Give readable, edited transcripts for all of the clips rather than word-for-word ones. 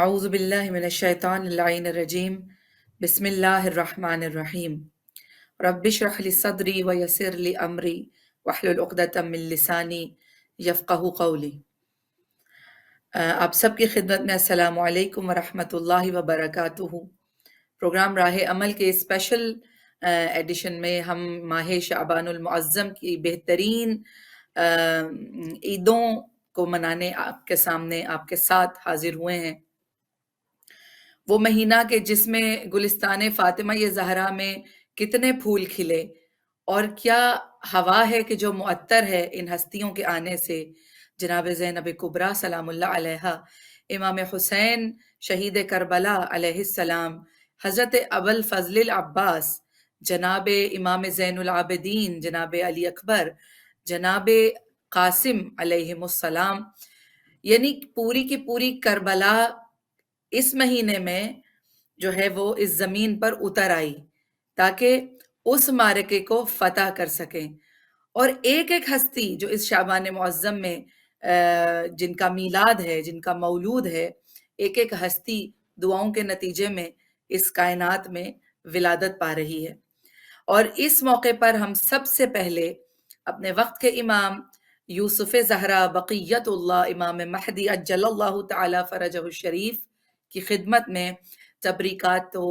أعوذ بالله من الشيطان اللعين الرجيم بسم الله الرحمن الرحیم رب اشرح لي صدری ويسر لي امری واحلل عقدة من لسانی یفقہوا قولی۔ آپ سب کی خدمت میں السلام علیکم ورحمۃ اللہ وبرکاتہ۔ پروگرام راہ عمل کے اسپیشل ایڈیشن میں ہم ماہ شعبان المعظم کی بہترین عیدوں کو منانے آپ کے سامنے آپ کے ساتھ حاضر ہوئے ہیں۔ وہ مہینہ کہ جس میں گلستان فاطمہ زہرا میں کتنے پھول کھلے اور کیا ہوا ہے کہ جو معطر ہے ان ہستیوں کے آنے سے۔ جناب زینب کبریٰ سلام اللہ علیہا، امام حسین شہید کربلا علیہ السلام، حضرت ابوالفضل العباس، جناب امام زین العابدین جناب علی اکبر، جناب قاسم علیہم السلام، یعنی پوری کی پوری کربلا اس مہینے میں جو ہے وہ اس زمین پر اتر آئی تاکہ اس معرکے کو فتح کر سکیں۔ اور ایک ایک ہستی جو اس شعبان معظم میں جن کا میلاد ہے، جن کا مولود ہے، ایک ایک ہستی دعاؤں کے نتیجے میں اس کائنات میں ولادت پا رہی ہے۔ اور اس موقع پر ہم سب سے پہلے اپنے وقت کے امام یوسف زہرا بقیت اللہ امام مہدی عجل اللہ تعالی فرجہ الشریف کی خدمت میں تبریکات و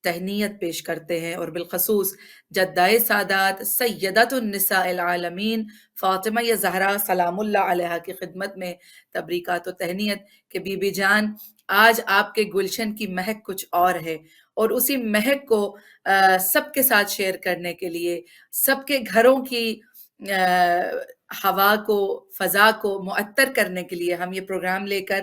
تہنیت پیش کرتے ہیں، اور بالخصوص جدائے سادات سیدۃ النساء العالمین فاطمہ زہرا سلام اللہ علیہا کی خدمت میں تبریکات و تہنیت کہ بی بی جان آج آپ کے گلشن کی مہک کچھ اور ہے، اور اسی مہک کو سب کے ساتھ شیئر کرنے کے لیے، سب کے گھروں کی ہوا کو، فضا کو معطر کرنے کے لیے ہم یہ پروگرام لے کر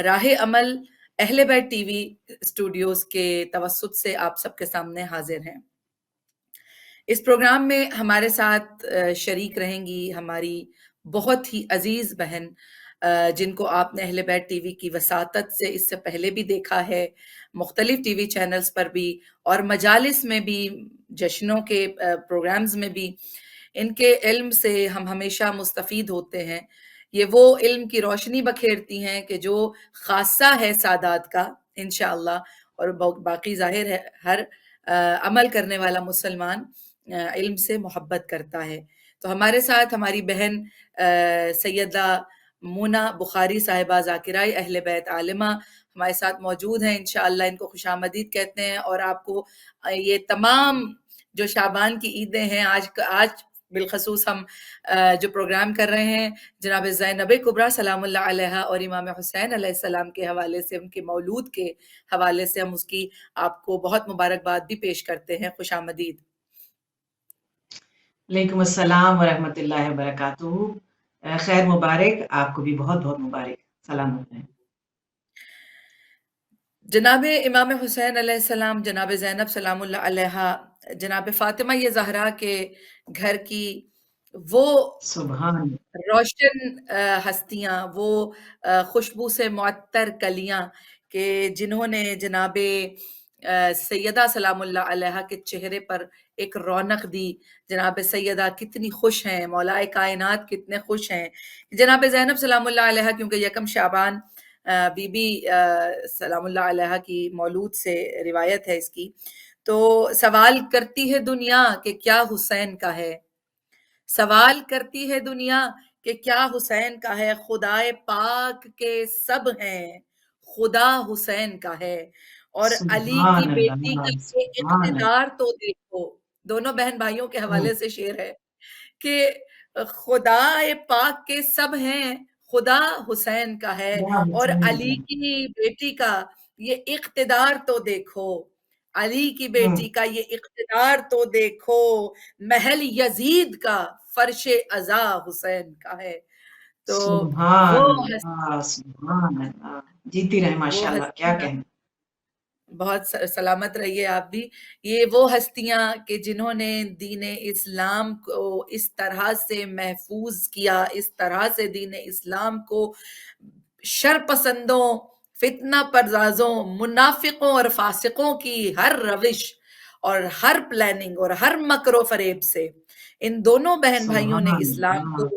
راہ عمل اہل بیت ٹی وی اسٹوڈیوز کے توسط سے آپ سب کے سامنے حاضر ہیں۔ اس پروگرام میں ہمارے ساتھ شریک رہیں گی ہماری بہت ہی عزیز بہن، جن کو آپ نے اہل بیت ٹی وی کی وساطت سے اس سے پہلے بھی دیکھا ہے، مختلف ٹی وی چینلز پر بھی اور مجالس میں بھی، جشنوں کے پروگرامز میں بھی۔ ان کے علم سے ہم ہمیشہ مستفید ہوتے ہیں۔ یہ وہ علم کی روشنی بکھیرتی ہیں کہ جو خاصہ ہے سادات کا انشاءاللہ، اور باقی ظاہر ہے ہر عمل کرنے والا مسلمان علم سے محبت کرتا ہے۔ تو ہمارے ساتھ ہماری بہن سیدہ مونا بخاری صاحبہ ذاکرہ اہل بیت عالمہ ہمارے ساتھ موجود ہیں، انشاءاللہ ان کو خوش آمدید کہتے ہیں۔ اور آپ کو یہ تمام جو شعبان کی عیدیں ہیں، آج بالخصوص ہم جو پروگرام کر رہے ہیں جناب زینب کبریٰ سلام اللہ علیہا اور امام حسین علیہ السلام کے حوالے سے، ان کے مولود کے حوالے سے ہم اس کی آپ کو بہت مبارکباد بھی پیش کرتے ہیں۔ خوش آمدید۔ وعلیکم السلام ورحمۃ اللہ وبرکاتہ۔ خیر مبارک، آپ کو بھی بہت بہت مبارک۔ سلام علیکم۔ جناب امام حسین علیہ السلام، جناب زینب سلام اللہ علیہا، جناب فاطمہ زہرا کے گھر کی وہ سبحان روشن ہستیاں، وہ خوشبو سے معطر کلیاں کہ جنہوں نے جناب سیدہ سلام اللہ علیہا کے چہرے پر ایک رونق دی۔ جناب سیدہ کتنی خوش ہیں، مولا کائنات کتنے خوش ہیں۔ جناب زینب سلام اللہ علیہا کیونکہ یکم شعبان بی بی سلام اللہ علیہا کی مولود سے روایت ہے اس کی، تو سوال کرتی ہے دنیا کہ کیا حسین کا ہے، سوال کرتی ہے دنیا کہ کیا حسین کا ہے، خدائے پاک کے سب ہیں، خدا حسین کا ہے۔ اور علی کی سبحان بیٹی اللہ، کا یہ سبحان اللہ۔ اقتدار تو دیکھو، دونوں بہن بھائیوں کے حوالے سے شعر ہے کہ خدائے پاک کے سب ہیں، خدا حسین کا ہے، خدا اور حسین علی کی بیٹی کا یہ اقتدار تو دیکھو، علی کی کا۔ بیٹی کا یہ اقتدار تو دیکھو، محل یزید کا فرش عزا حسین کا ہے۔ تو وہ سبحان اللہ، سبحان اللہ، جیتی رہے وہ ماشاءاللہ، کیا ہستیاں، کہیں۔ بہت سلامت رہیے آپ بھی۔ یہ وہ ہستیاں کہ جنہوں نے دین اسلام کو اس طرح سے محفوظ کیا، اس طرح سے دین اسلام کو شر پسندوں، فتنہ پردازوں، منافقوں اور فاسقوں کی ہر روش اور ہر پلاننگ اور ہر مکر و فریب سے ان دونوں بہن بھائیوں نے سبحان اسلام کو اللہ،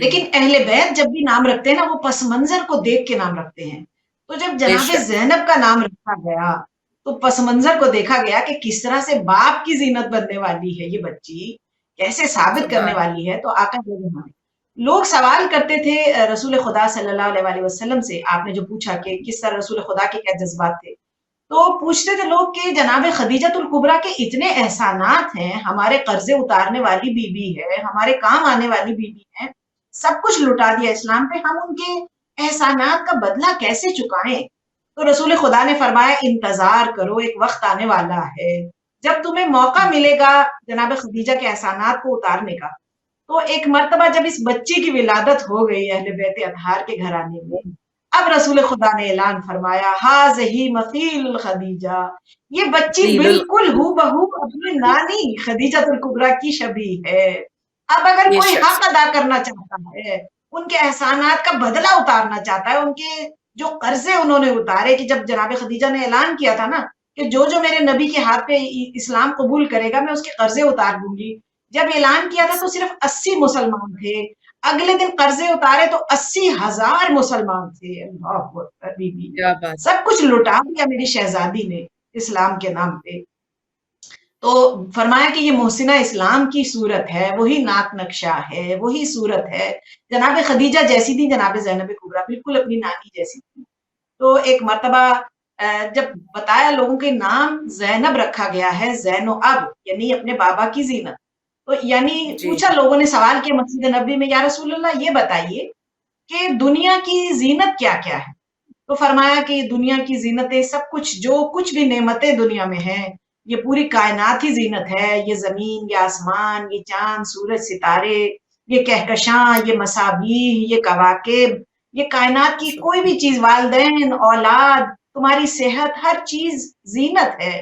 لیکن اہل بیت جب بھی نام رکھتے ہیں نا وہ پس منظر کو دیکھ کے نام رکھتے ہیں. تو جب بے جناب شک زینب کا نام رکھا گیا تو پس منظر کو دیکھا گیا کہ کس طرح سے باپ کی زینت بننے والی ہے یہ بچی، کیسے ثابت کرنے سبحان والی ہے. تو آقا لوگ سوال کرتے تھے رسول خدا صلی اللہ علیہ وآلہ وسلم سے. آپ نے جو پوچھا کہ کس طرح رسول خدا کے کیا جذبات تھے، تو پوچھتے تھے لوگ کہ جناب خدیجۃ الکبریٰ کے اتنے احسانات ہیں، ہمارے قرضے اتارنے والی بی بی ہے، ہمارے کام آنے والی بی بی ہے، سب کچھ لٹا دیا اسلام پہ، ہم ان کے احسانات کا بدلہ کیسے چکائیں؟ تو رسول خدا نے فرمایا انتظار کرو، ایک وقت آنے والا ہے جب تمہیں موقع ملے گا جناب خدیجہ کے احسانات کو اتارنے کا. تو ایک مرتبہ جب اس بچی کی ولادت ہو گئی اہل بیت اطہار کے گھرانے میں، اب رسول خدا نے اعلان فرمایا ہاذہی مثیل خدیجہ، یہ بچی تیل بالکل ہو بہو اپنی نانی خدیجۃ الکبریٰ کی شبیہ ہے. اب اگر یہ کوئی شخص حق ادا کرنا چاہتا ہے، ان کے احسانات کا بدلہ اتارنا چاہتا ہے، ان کے جو قرضے انہوں نے اتارے، کہ جب جناب خدیجہ نے اعلان کیا تھا نا کہ جو جو میرے نبی کے ہاتھ پہ اسلام قبول کرے گا میں اس کے قرضے اتار دوں گی، جب اعلان کیا تھا تو صرف 80 مسلمان تھے. اگلے دن قرضے اتارے تو 80,000 مسلمان تھے. اللہ اکبر بی بی، کیا بات سب کچھ لٹا دیا میری شہزادی نے اسلام کے نام پہ. تو فرمایا کہ یہ محسنہ اسلام کی صورت ہے، وہی ناک نقشہ ہے، وہی صورت ہے. جناب خدیجہ جیسی تھی جناب زینب کبریٰ، بالکل اپنی نانی جیسی تھی. تو ایک مرتبہ جب بتایا لوگوں کے نام زینب رکھا گیا ہے، زین و اب یعنی اپنے بابا کی زینت، تو یعنی جی پوچھا لوگوں نے، سوال کیا مسجد نبی میں، یا رسول اللہ یہ بتائیے کہ دنیا کی زینت کیا کیا ہے؟ تو فرمایا کہ دنیا کی زینتیں سب کچھ، جو کچھ بھی نعمتیں دنیا میں ہیں، یہ پوری کائنات ہی زینت ہے. یہ زمین، یہ آسمان، یہ چاند، سورج، ستارے، یہ کہکشاں، یہ مصابیح، یہ کواکب، یہ کائنات کی کوئی بھی چیز، والدین، اولاد، تمہاری صحت، ہر چیز زینت ہے.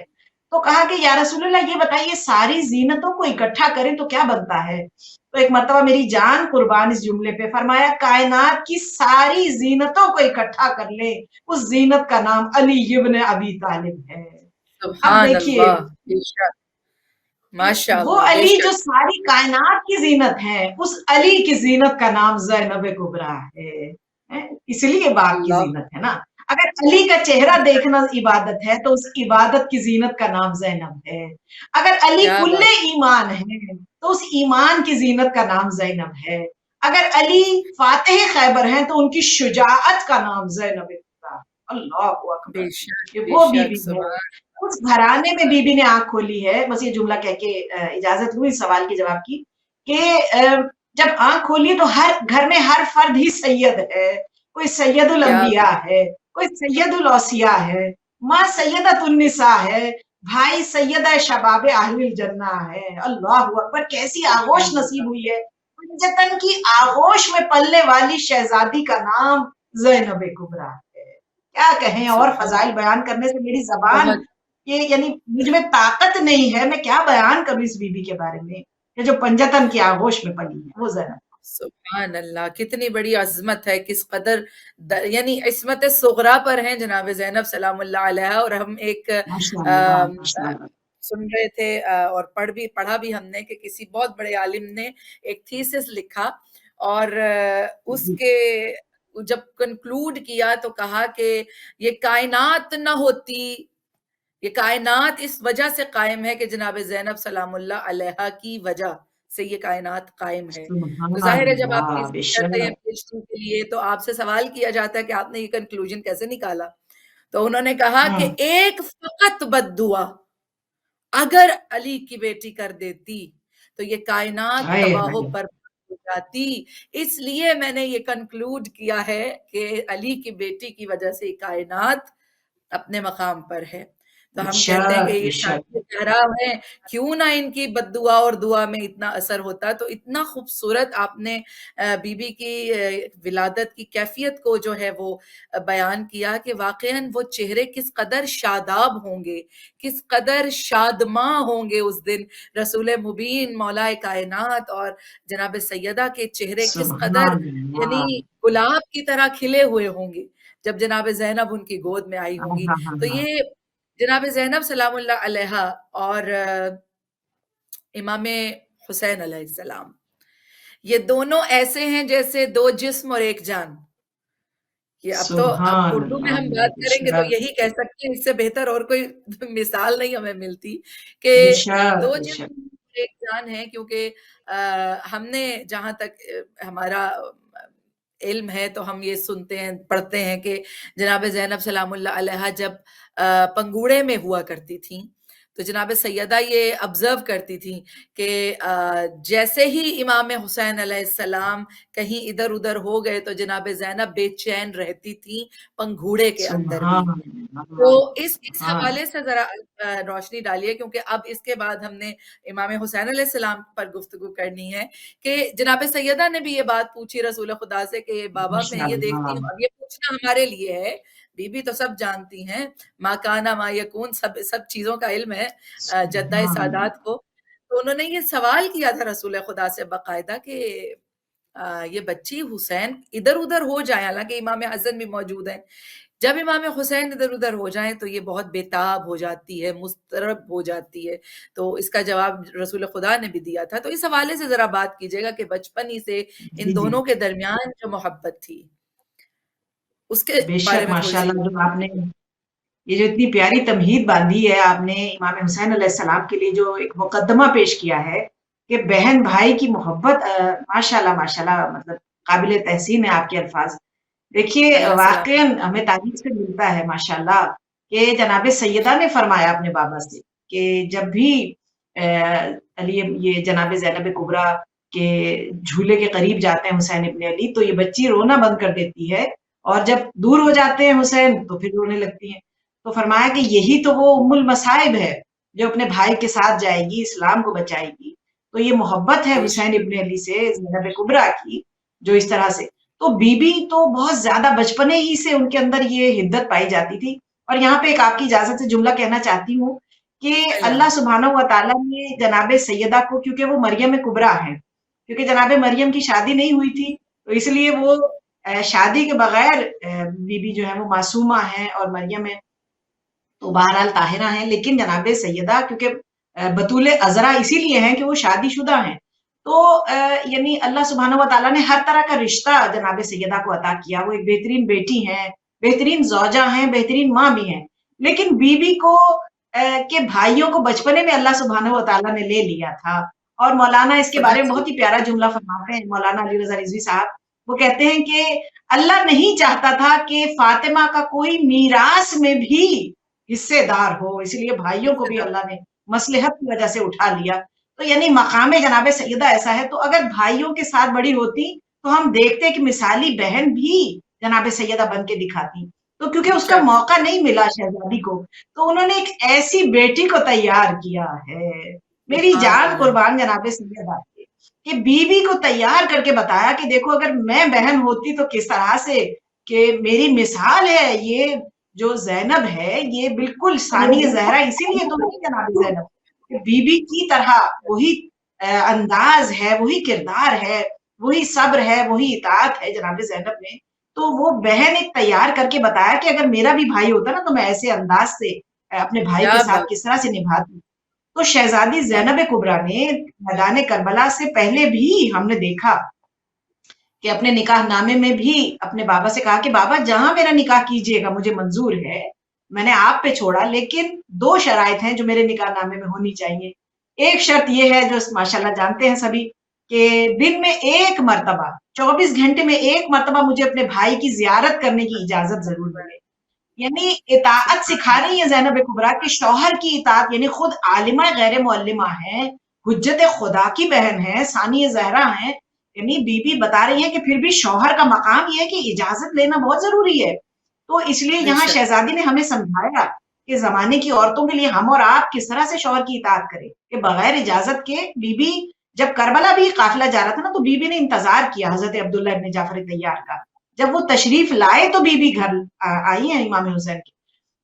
تو کہا کہ یا رسول اللہ یہ بتائیے ساری زینتوں کو اکٹھا کریں تو کیا بنتا ہے؟ تو ایک مرتبہ میری جان قربان اس جملے پہ، فرمایا کائنات کی ساری زینتوں کو اکٹھا کر لے، اس زینت کا نام علی ابن ابی طالب ہے. اب سبحان دیکھیے اللہ بے شک ماشاء وہ اللہ بے علی جو شک ساری کائنات کی زینت ہے، اس علی کی زینت کا نام زینب کبریٰ ہے. اس لیے باپ کی اللہ زینت ہے نا. اگر علی کا چہرہ دیکھنا عبادت ہے تو اس عبادت کی زینت کا نام زینب ہے. اگر علی کیا کل بات ایمان ہے تو اس ایمان کی زینت کا نام زینب ہے. اگر علی فاتح خیبر ہیں تو ان کی شجاعت کا نام زینب کبریٰ. اللہ بے اکبر، شک یہ بے وہ شک بیوی ہے. سبحان اس گھرانے میں بی بی نے آنکھ کھولی ہے. بس یہ جملہ کہہ کے اجازت لوں اس سوال کے جواب کی کہ جب آنکھ کھولی تو ہر گھر میں ہر فرد ہی سید ہے. کوئی سید کیا الانبیاء ہے، کوئی سید الاوصیاء ہے، ماں سیدۃ النساء ہے، بھائی سیدہ شباب اہل الجنہ ہے. اللہ اکبر، کیسی آغوش سبحان نصیب ہوئی ہے. پنجتن کی آغوش میں پلنے والی شہزادی کا نام زینب کبریٰ ہے. کیا کہیں، اور سبحان فضائل بیان کرنے سے میری زبان، بہت یہ یعنی مجھ میں طاقت نہیں ہے، میں کیا بیان کروں اس بی بی کے بارے میں کہ جو پنجتن کی آغوش میں پلی ہے، وہ زینب. سبحان اللہ، کتنی بڑی عظمت ہے، کس قدر یعنی عصمت صغرا پر ہیں جناب زینب سلام اللہ علیہا. اور ہم ایک ماشاء اللہ آم، ماشاء اللہ. سن رہے تھے اور پڑھا بھی ہم نے کہ کسی بہت بڑے عالم نے ایک تھیسس لکھا اور اس جی. کے جب کنکلوڈ کیا تو کہا کہ یہ کائنات نہ ہوتی، یہ کائنات اس وجہ سے قائم ہے کہ جناب زینب سلام اللہ علیہا کی وجہ سے یہ کائنات قائم ہے. تو سبحان ظاہر ہے جب آپ اللہ، بے ریسرچ کرتے ہیں شک. پی ایچ ڈی کے لیے تو آپ سے سوال کیا جاتا ہے کہ آپ نے یہ کنکلوژن کیسے نکالا. تو انہوں نے کہا کہ ایک فقط بد دعا اگر علی کی بیٹی کر دیتی تو یہ کائنات ہائے تباہ و ہائے. برباد ہو جاتی. اس لیے میں نے یہ کنکلوڈ کیا ہے کہ علی کی بیٹی کی وجہ سے یہ کائنات اپنے مقام پر ہے. تو بے ہم کہتے ہیں کہ شک بے یہ شک. شاعر کہراو ہیں، کیوں نہ ان کی بد دعا اور دعا میں اتنا اثر ہوتا. تو اتنا خوبصورت آپ نے بی بی کی ولادت کی کیفیت کو جو ہے وہ بیان کیا کہ واقعاً وہ چہرے کس قدر شاداب ہوں گے، کس قدر شادماں ہوں گے اس دن. رسول مبین مولا کائنات اور جناب سیدہ کے چہرے کس قدر سبحان یعنی اللہ. گلاب کی طرح کھلے ہوئے ہوں گے جب جناب زینب ان کی گود میں آئی ہوں ہاں گی. ہاں ہاں تو ہاں. یہ جناب زینب سلام اللہ علیہا اور امام حسین علیہ السلام، یہ دونوں ایسے ہیں جیسے دو جسم اور ایک جان. یہ اب سبحان اردو میں ہم اللہ، بات بے کریں گے تو شک یہی کہہ سکتے ہیں، اس سے بہتر اور کوئی مثال نہیں ہمیں ملتی کہ بے شک دو بے شک جسم ایک جان ہے. کیونکہ ہم نے جہاں تک ہمارا علم ہے تو ہم یہ سنتے ہیں، پڑھتے ہیں کہ جناب زینب سلام اللہ علیہا جب پنگوڑے میں ہوا کرتی تھیں تو جناب سیدہ یہ آبزرو کرتی تھیں کہ جیسے ہی امام حسین علیہ السلام کہیں ادھر ادھر ہو گئے تو جناب زینب بے چین رہتی تھیں پنگھوڑے کے اندر بھی. سبحان تو اللہ اس سبحان حوالے سے ذرا روشنی ڈالیے، کیونکہ اب اس کے بعد ہم نے امام حسین علیہ السلام پر گفتگو کرنی ہے کہ جناب سیدہ نے بھی یہ بات پوچھی رسول خدا سے کہ بابا میں ماشاء یہ دیکھتی اللہ ہوں. اب یہ پوچھنا ہمارے لیے ہے، بی بی تو سب جانتی ہیں، ما کانا ما یکون، سب چیزوں کا علم ہے جدہ سبحان سادات کو. تو انہوں نے یہ سوال کیا تھا رسول خدا سے باقاعدہ کہ یہ بچی حسین ادھر ادھر ہو جائے، حالانکہ امام حسن بھی موجود ہیں، جب امام حسین ادھر ادھر ہو جائیں تو یہ بہت بےتاب ہو جاتی ہے، مضطرب ہو جاتی ہے. تو اس کا جواب رسول خدا نے بھی دیا تھا. تو اس حوالے سے ذرا بات کیجیے گا کہ بچپن ہی سے جی ان جی دونوں کے درمیان جو محبت تھی اس کے بے بارے شک میں تھوڑی ماشاء سی اللہ جو آپ نے یہ جو اتنی پیاری تمہید باندھی ہے آپ نے امام حسین علیہ السلام کے لیے جو ایک مقدمہ پیش کیا ہے کہ بہن بھائی کی محبت ماشاء اللہ مطلب قابل تحسین ہے آپ کے الفاظ. دیکھیے اللہ سلام. واقعا ہمیں تعریف سے ملتا ہے ماشاء اللہ کہ جناب سیدہ نے فرمایا اپنے بابا سے کہ جب بھی علی یہ جناب زینب کبریٰ کے جھولے کے قریب جاتے ہیں حسین ابن علی تو یہ بچی رونا بند کر دیتی ہے، اور جب دور ہو جاتے ہیں حسین تو پھر رونے لگتی ہیں. تو فرمایا کہ یہی تو وہ ام المصائب ہے جو اپنے بھائی کے ساتھ جائے گی، اسلام کو بچائے گی. تو یہ محبت ہے بے شک. حسین ابن علی سے زینب کبریٰ کی جو اس طرح سے. تو بی بی تو بہت زیادہ بچپنے ہی سے ان کے اندر یہ حدت پائی جاتی تھی. اور یہاں پہ ایک آپ کی اجازت سے جملہ کہنا چاہتی ہوں کہ اللہ سبحانہ و تعالیٰ نے جناب سیدہ کو، کیونکہ وہ مریم کبریٰ ہیں، کیونکہ جناب مریم کی شادی نہیں ہوئی تھی تو اس لیے وہ شادی کے بغیر بی بی جو ہے وہ معصومہ ہیں اور مریم ہے تو بہرحال طاہرہ ہیں. لیکن جناب سیدہ کیونکہ بطول عذرا اسی لیے ہیں کہ وہ شادی شدہ ہیں، تو یعنی اللہ سبحانہ و تعالیٰ نے ہر طرح کا رشتہ جناب سیدہ کو عطا کیا. وہ ایک بہترین بیٹی ہیں، بہترین زوجہ ہیں، بہترین ماں بھی ہیں. لیکن بی بی کو کے بھائیوں کو بچپنے میں اللہ سبحانہ و تعالیٰ نے لے لیا تھا. اور مولانا اس کے خدا بارے میں کی. بہت ہی پیارا جملہ فرماتے ہیں، مولانا علی رضا رضوی صاحب. وہ کہتے ہیں کہ اللہ نہیں چاہتا تھا کہ فاطمہ کا کوئی میراث میں بھی حصے دار ہو، اس لیے بھائیوں کو بھی اللہ نے مصلحت کی وجہ سے اٹھا لیا. تو یعنی مقام جناب سیدہ ایسا ہے. تو اگر بھائیوں کے ساتھ بڑی ہوتی تو ہم دیکھتے کہ مثالی بہن بھی جناب سیدہ بن کے دکھاتی. تو کیونکہ بے اس کا شک. موقع نہیں ملا شہزادی کو، تو انہوں نے ایک ایسی بیٹی کو تیار کیا ہے. میری سبحان جان اللہ. قربان جناب سیدہ کہ بیوی کو تیار کر کے بتایا کہ دیکھو اگر میں بہن ہوتی تو کس طرح سے، کہ میری مثال ہے یہ جو زینب ہے یہ بالکل ثانی زہرا اسی لیے تو نہیں جناب زینب کہ بی بی کی طرح وہی انداز ہے، وہی کردار ہے، وہی صبر ہے، وہی اطاعت ہے جناب زینب میں. تو وہ بہن ایک تیار کر کے بتایا کہ اگر میرا بھی بھائی ہوتا نا تو میں ایسے انداز سے اپنے بھائی کیا کے ساتھ بات. کس طرح سے نبھاتی. تو شہزادی کیا زینب کبریٰ نے میدان کربلا سے پہلے بھی ہم نے دیکھا کہ اپنے نکاح نامے میں بھی اپنے بابا سے کہا کہ بابا جہاں میرا نکاح کیجئے گا مجھے منظور ہے، میں نے آپ پہ چھوڑا، لیکن دو شرائط ہیں جو میرے نکاح نامے میں ہونی چاہیے. ایک شرط یہ ہے جو ماشاءاللہ جانتے ہیں سبھی کہ دن میں ایک مرتبہ 24 گھنٹے میں ایک مرتبہ مجھے اپنے بھائی کی زیارت کرنے کی اجازت ضرور ملے. یعنی اطاعت سکھا رہی ہے زینب کبریٰ کہ شوہر کی اطاعت، یعنی خود عالمہ غیر معلمہ ہیں، حجت خدا کی بہن ہیں، ثانی زہرا ہیں، یعنی بی بی بتا رہی ہیں کہ پھر بھی شوہر کا مقام یہ ہے کہ اجازت لینا بہت ضروری ہے. تو اس لیے بے یہاں شک. شہزادی نے ہمیں سمجھایا کہ زمانے کی عورتوں کے لیے ہم اور آپ کس طرح سے شوہر کی اطاعت کریں کہ بغیر اجازت کے. بی بی جب کربلا بھی قافلہ جا رہا تھا نا تو بی بی نے انتظار کیا حضرت عبداللہ ابن جعفر طیار کا. جب وہ تشریف لائے تو بی بی گھر آئی ہیں امام حسین کی.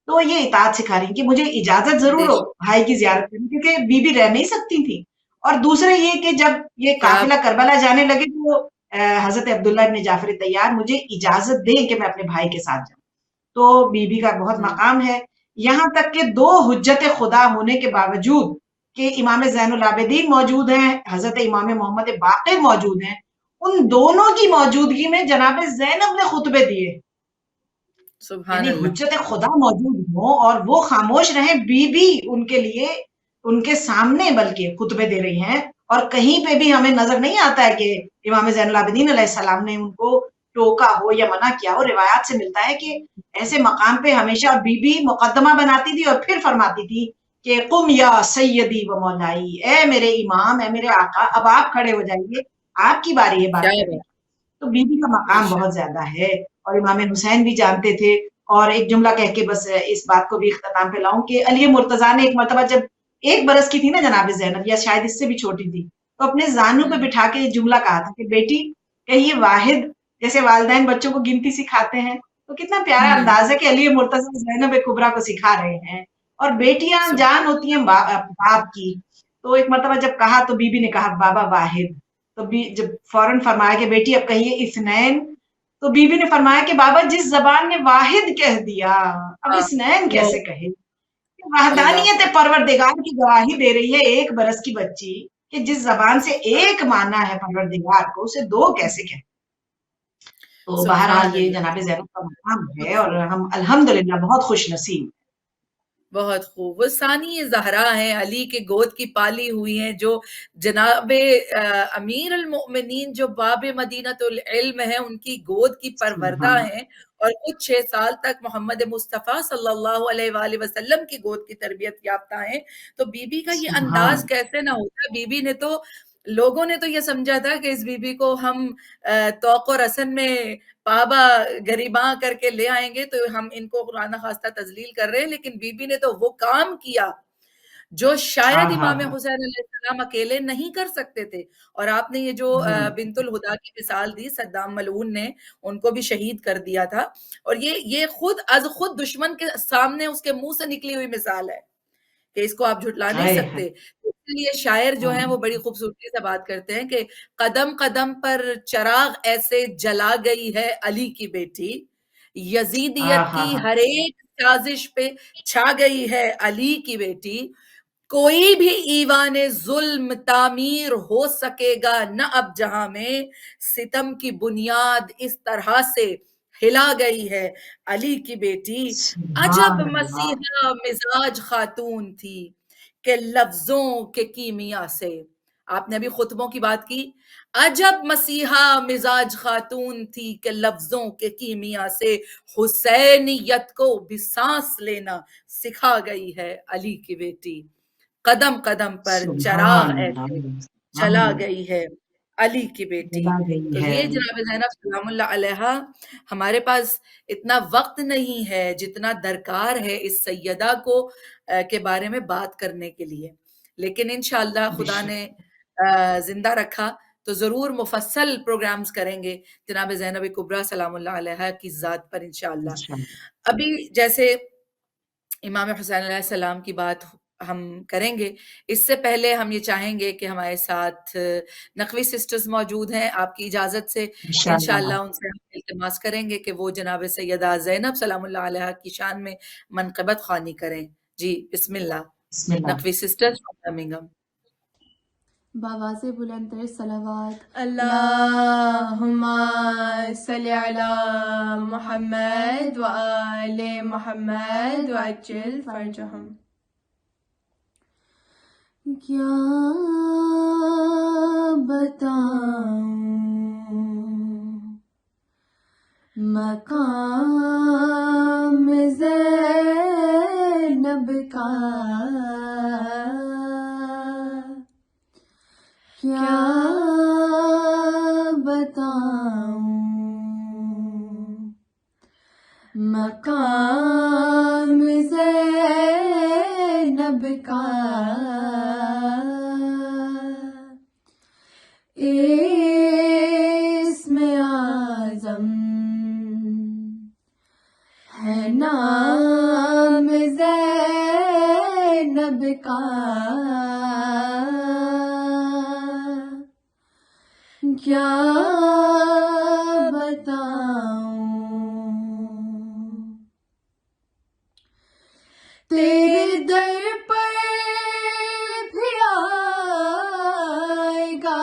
تو یہ اطاعت سکھا رہی کہ مجھے اجازت ضرور بے ہو شک. بھائی کی زیارت کرنے، کیونکہ بی بی رہ نہیں سکتی تھی. اور دوسرے یہ کہ جب یہ کیا. قافلہ کربلا جانے لگے تو حضرت عبداللہ ابن جعفر طیار مجھے اجازت دیں کہ میں اپنے بھائی کے ساتھ جاؤں. تو بی بی کا بہت مقام ہے. یہاں تک کہ دو حجت خدا ہونے کے باوجود کہ امام زین العابدین موجود ہیں، حضرت امام محمد باقر موجود ہیں، ان دونوں کی موجودگی میں جناب زینب نے خطبے دیے، سبحان یعنی اللہ. حجت خدا موجود ہو اور وہ خاموش رہیں، بی بی ان کے لیے ان کے سامنے بلکہ خطبے دے رہی ہیں، اور کہیں پہ بھی ہمیں نظر نہیں آتا ہے کہ امام زین العابدین علیہ السلام نے ان کو ٹوکا ہو یا منع کیا ہو۔ روایات سے ملتا ہے کہ ایسے مقام پہ ہمیشہ بی بی مقدمہ بناتی تھی اور پھر فرماتی تھی کہ قم یا سیدی و مولائی، اے میرے امام، اے میرے آقا، اب آپ کھڑے ہو جائیے، آپ کی باری ہے کیا بات کرنے بات. کی۔ تو بی بی کا مقام ماشاء بہت زیادہ ہے، اور امام حسین بھی جانتے تھے۔ اور ایک جملہ کہہ کے بس اس بات کو بھی اختتام پہ لاؤں کہ علی مرتضیٰ نے ایک مرتبہ جب 1 برس کی تھی نا جناب زینب، یا شاید اس سے بھی چھوٹی تھی، تو اپنے زانوں پہ اللہ. بٹھا کے یہ جملہ کہا تھا کہ بیٹی، کہیے واحد، جیسے والدین بچوں کو گنتی سکھاتے ہیں، تو کتنا پیارا ہوں. انداز ہے کہ علی مرتضیٰ زینب کبریٰ کو سکھا رہے ہیں، اور بیٹیاں جان ہوتی ہیں باپ کی۔ تو ایک مرتبہ جب کہا تو بی بی نے کہا بابا واحد، تو جب فوراً فرمایا کہ بیٹی اب کہیے اثنین، تو بی بی نے فرمایا کہ بابا جس زبان نے واحد کہہ دیا اب ہاں. اثنین وہ کیسے کہے؟ اللہ وحدانیت اکبر. پروردگار کی گواہی دے رہی ہے 1 برس کی بچی کہ جس زبان سے ایک مانا ہے پروردگار کو، اسے 2 کیسے کہے؟ تو سبحان بہرحال یہ اللہ. جناب زینب کا مقام ہے، بہت اور خوب. ہم الحمدللہ بہت خوش نصیب۔ بہت خوب. وہ ثانی زہرا ہیں، علی کے گود کی پالی ہوئی ہیں، جو جناب امیر المؤمنین جو باب مدینۃ العلم ہیں ان کی گود کی پروردہ سبحان ہیں، اور کچھ 6 سال تک محمد مصطفیٰ صلی اللہ علیہ وآلہ وسلم کی گود کی تربیت یافتہ ہیں. تو بی بی کا یہ سبحان انداز کیسے نہ ہوتا. بی بی نے تو، لوگوں نے تو یہ سمجھا تھا کہ اس بی بی کو ہم توق و رسن میں پابا گریباں کر کے لے آئیں گے تو ہم ان کو قرآن خواستہ تذلیل کر رہے ہیں، لیکن بی بی نے تو وہ کام کیا جو ہاں شاید ہاں امام ہاں حسین علیہ السلام اکیلے نہیں کر سکتے تھے. اور آپ نے یہ جو ہوں، بنت الہدا کی مثال دی، صدام ملعون نے ان کو بھی شہید کر دیا تھا، اور یہ خود از خود دشمن کے سامنے اس کے منہ سے نکلی ہوئی مثال ہے کہ اس کو آپ جھٹلا نہیں ہائے ہائے، سکتے. اس لیے شاعر جو ہیں ہاں، وہ بڑی خوبصورتی سے بات کرتے ہیں کہ قدم قدم پر چراغ ایسے جلا گئی ہے علی کی بیٹی، ہاں یزیدیت ہاں کی ہاں، ہر ایک سازش پہ چھا گئی ہے علی کی بیٹی. کوئی بھی ایوان ظلم تعمیر ہو سکے گا نہ اب جہاں میں، ستم کی بنیاد اس طرح سے ہلا گئی ہے علی کی بیٹی. عجب سبحان اللہ، مسیحا مزاج خاتون تھی کہ لفظوں کے کیمیا سے، آپ نے ابھی خطبوں کی بات کی، عجب مسیحا مزاج خاتون تھی کہ لفظوں کے کیمیا سے حسینیت کو بھی سانس لینا سکھا گئی ہے علی کی بیٹی. قدم قدم پر چراغ سبحان اللہ، ایسے سبحان جلا اللہ، گئی ہے علی کی بیٹی. جلا گئی تو ہے۔ یہ جناب زینب سلام اللہ علیہا، ہمارے پاس اتنا وقت نہیں ہے جتنا درکار ہے اس سیدہ کو کے بارے میں بات کرنے کے لیے، لیکن انشاءاللہ بے خدا شک، نے زندہ رکھا تو ضرور مفصل پروگرامز کریں گے جناب زینب کبریٰ سلام اللہ علیہا کی ذات پر انشاءاللہ. انشاءاللہ، ابھی جیسے امام حسین علیہ السلام کی بات ہم کریں گے، اس سے پہلے ہم یہ چاہیں گے کہ ہمارے ساتھ نقوی سسٹرز موجود ہیں، آپ کی اجازت سے انشاءاللہ، انشاءاللہ ان سے ہم التماس کریں گے کہ وہ جناب سیدہ زینب سلام اللہ علیہ کی شان میں منقبت خوانی کریں. جی بسم اللہ. بسم اللہ۔ Naqvi sisters Birmingham. بآواز بلند تر صلوات. اللہم صلی علی محمد و آل محمد و عجل فرجہم. کیا بتاؤں مقام زینب کا، کیا بتاؤں مقام زینب کا. اسم اعظم ہے نام زینب کا، کیا بتاؤں تیرے در پر بھی آئے گا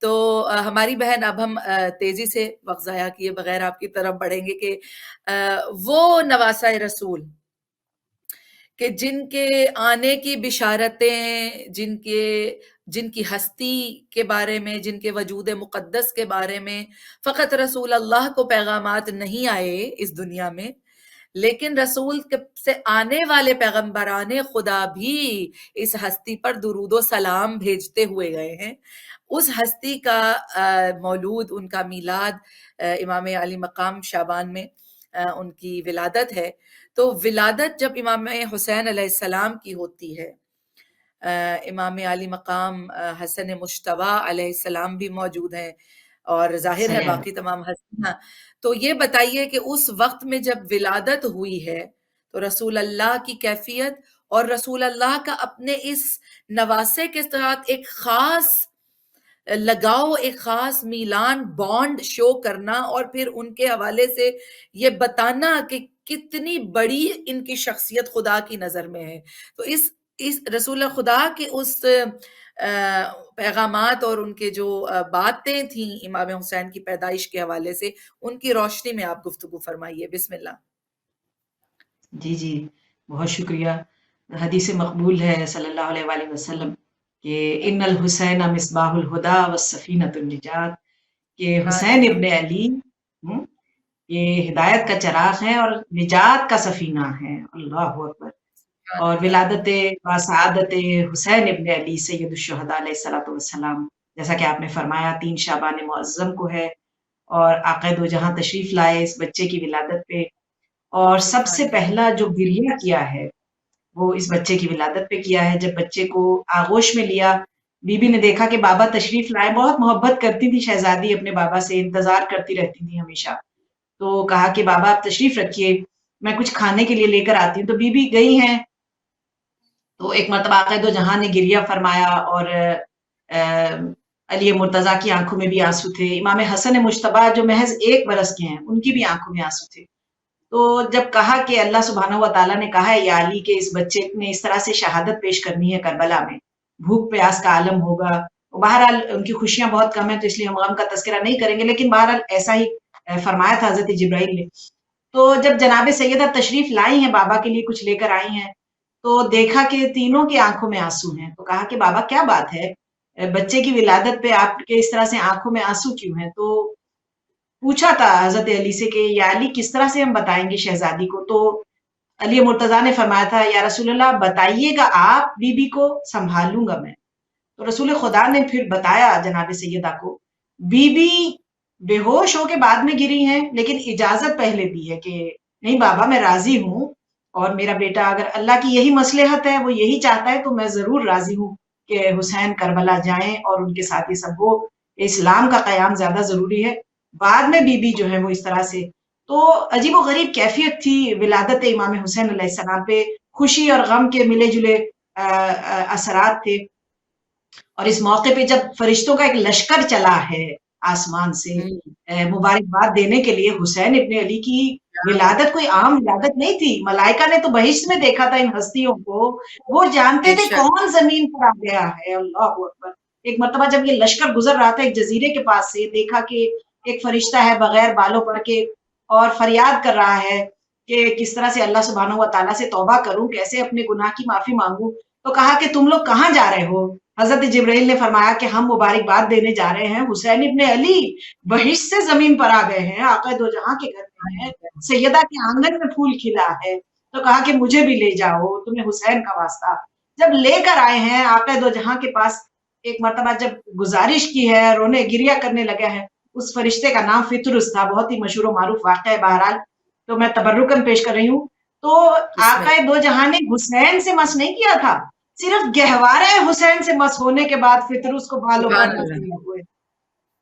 تو ہماری بہن، اب ہم تیزی سے وقت ضائع کیے بغیر آپ کی طرف بڑھیں گے کہ وہ نواسۂ رسول کہ جن کے آنے کی بشارتیں، جن کی ہستی کے بارے میں، جن کے وجود مقدس کے بارے میں فقط رسول اللہ کو پیغامات نہیں آئے اس دنیا میں، لیکن رسول سے آنے والے پیغمبران خدا بھی اس ہستی پر درود و سلام بھیجتے ہوئے گئے ہیں۔ اس ہستی کا مولود، ان کا میلاد امام علی مقام شعبان میں ان کی ولادت ہے۔ تو ولادت جب امام حسین علیہ السلام کی ہوتی ہے، امام علی مقام حسن مجتبیٰ علیہ السلام بھی موجود ہیں اور ظاہر ہے باقی تمام ہستیاں، تو یہ بتائیے کہ اس وقت میں جب ولادت ہوئی ہے تو رسول اللہ کی کیفیت اور رسول اللہ کا اپنے اس نواسے کے ساتھ ایک خاص لگاؤ، ایک خاص میلان بانڈ شو کرنا، اور پھر ان کے حوالے سے یہ بتانا کہ کتنی بڑی ان کی شخصیت خدا کی نظر میں ہے۔ تو اس رسول خدا کے اس پیغامات اور ان کے جو باتیں تھیں امام حسین کی پیدائش کے حوالے سے، ان کی روشنی میں آپ گفتگو فرمائیے۔ بسم اللہ۔ جی بہت شکریہ۔ حدیث مقبول ہے صلی اللہ علیہ وآلہ وسلم کہ ان الحسین مصباح الہدا والسفینۃ النجات، کہ حسین ابن علی یہ ہدایت کا چراغ ہے اور نجات کا سفینہ ہے۔ اللہ اکبر۔ اور ولادت سعادت حسین ابن علی سید الشہداء علیہ الصلوۃ والسلام، جیسا کہ آپ نے فرمایا 3 شعبان معظم کو ہے، اور آقا دو جہاں تشریف لائے اس بچے کی ولادت پہ، اور سب سے پہلا جو گریہ کیا ہے وہ اس بچے کی ولادت پہ کیا ہے۔ جب بچے کو آغوش میں لیا، بی بی نے دیکھا کہ بابا تشریف لائے، بہت محبت کرتی تھی شہزادی اپنے بابا سے، انتظار کرتی رہتی تھی ہمیشہ، تو کہا کہ بابا آپ تشریف رکھیے، میں کچھ کھانے کے لیے لے کر آتی ہوں۔ تو بی بی گئی ہیں، تو ایک مرتبہ آقا دو جہاں نے گریہ فرمایا، اور علی مرتضیٰ کی آنکھوں میں بھی آنسو تھے، امام حسن مجتبیٰ جو محض 1 برس کے ہیں ان کی بھی آنکھوں میں آنسو تھے۔ تو جب کہا کہ اللہ سبحانہ و تعالیٰ نے کہا ہے یا علی کہ اس بچے نے اس طرح سے شہادت پیش کرنی ہے کربلا میں، بھوک پیاس کا عالم ہوگا، بہرحال ان کی خوشیاں بہت کم ہیں تو اس لیے ہم غم کا تذکرہ نہیں کریں گے، لیکن بہرحال ایسا ہی فرمایا تھا حضرت جبرائیل نے۔ تو جب جناب سیدہ تشریف لائی ہیں، بابا کے لیے کچھ لے کر آئی ہیں، تو دیکھا کہ تینوں کی آنکھوں میں آنسو ہیں، تو کہا کہ بابا کیا بات ہے، بچے کی ولادت پہ آپ کے اس طرح سے آنکھوں میں آنسو کیوں ہیں؟ تو پوچھا تھا حضرت علی سے کہ یا علی کس طرح سے ہم بتائیں گے شہزادی کو؟ تو علی مرتضیٰ نے فرمایا تھا یا رسول اللہ بتائیے گا آپ، بی بی کو سنبھالوں گا میں۔ تو رسول خدا نے پھر بتایا جناب سیدہ کو، بی بی بے ہوش ہو کے بعد میں گری ہیں، لیکن اجازت پہلے دی ہے کہ نہیں بابا میں راضی ہوں، اور میرا بیٹا اگر اللہ کی یہی مصلحت ہے، وہ یہی چاہتا ہے، تو میں ضرور راضی ہوں کہ حسین کربلا جائیں اور ان کے ساتھ یہ سب ہو، اسلام کا قیام زیادہ ضروری ہے۔ بعد میں بی بی جو ہے وہ اس طرح سے، تو عجیب و غریب کیفیت تھی ولادت امام حسین علیہ السلام پہ، خوشی اور غم کے ملے جلے اثرات تھے۔ اور اس موقع پہ جب فرشتوں کا ایک لشکر چلا ہے آسمان سے مبارکباد دینے کے لیے، حسین ابن علی کی ولادت کوئی عام ولادت نہیں تھی، ملائکہ نے تو بہشت میں دیکھا تھا ان ہستیوں کو، وہ جانتے تھے کون زمین پر آ گیا ہے۔ اللہ اکبر۔ ایک مرتبہ جب یہ لشکر گزر رہا تھا ایک جزیرے کے پاس سے، دیکھا کہ ایک فرشتہ ہے بغیر بالوں پر کے، اور فریاد کر رہا ہے کہ کس طرح سے اللہ سبحانہ و تعالیٰ سے توبہ کروں، کیسے اپنے گناہ کی معافی مانگوں۔ تو کہا کہ تم لوگ کہاں جا رہے ہو؟ حضرت جبرائیل نے فرمایا کہ ہم مبارکباد دینے جا رہے ہیں، حسین ابن علی بہشت سے زمین پر آ گئے ہیں، آقا دو جہاں کے گھر میں ہیں، سیدہ کے آنگن میں پھول کھلا ہے۔ تو کہا کہ مجھے بھی لے جاؤ، تمہیں حسین کا واسطہ۔ جب لے کر آئے ہیں آقا دو جہاں کے پاس، ایک مرتبہ جب گزارش کی ہے، رونے گریہ کرنے لگا ہے، اس فرشتے کا نام فطرس تھا، بہت ہی مشہور و معروف واقعہ ہے، بہرحال تو میں تبرکن پیش کر رہی ہوں۔ تو آقا دو جہاں نے حسین سے مس نہیں کیا تھا، صرف گہوارے حسین سے مس ہونے کے بعد فطرس کو بالوں پر نصیب ہوئے۔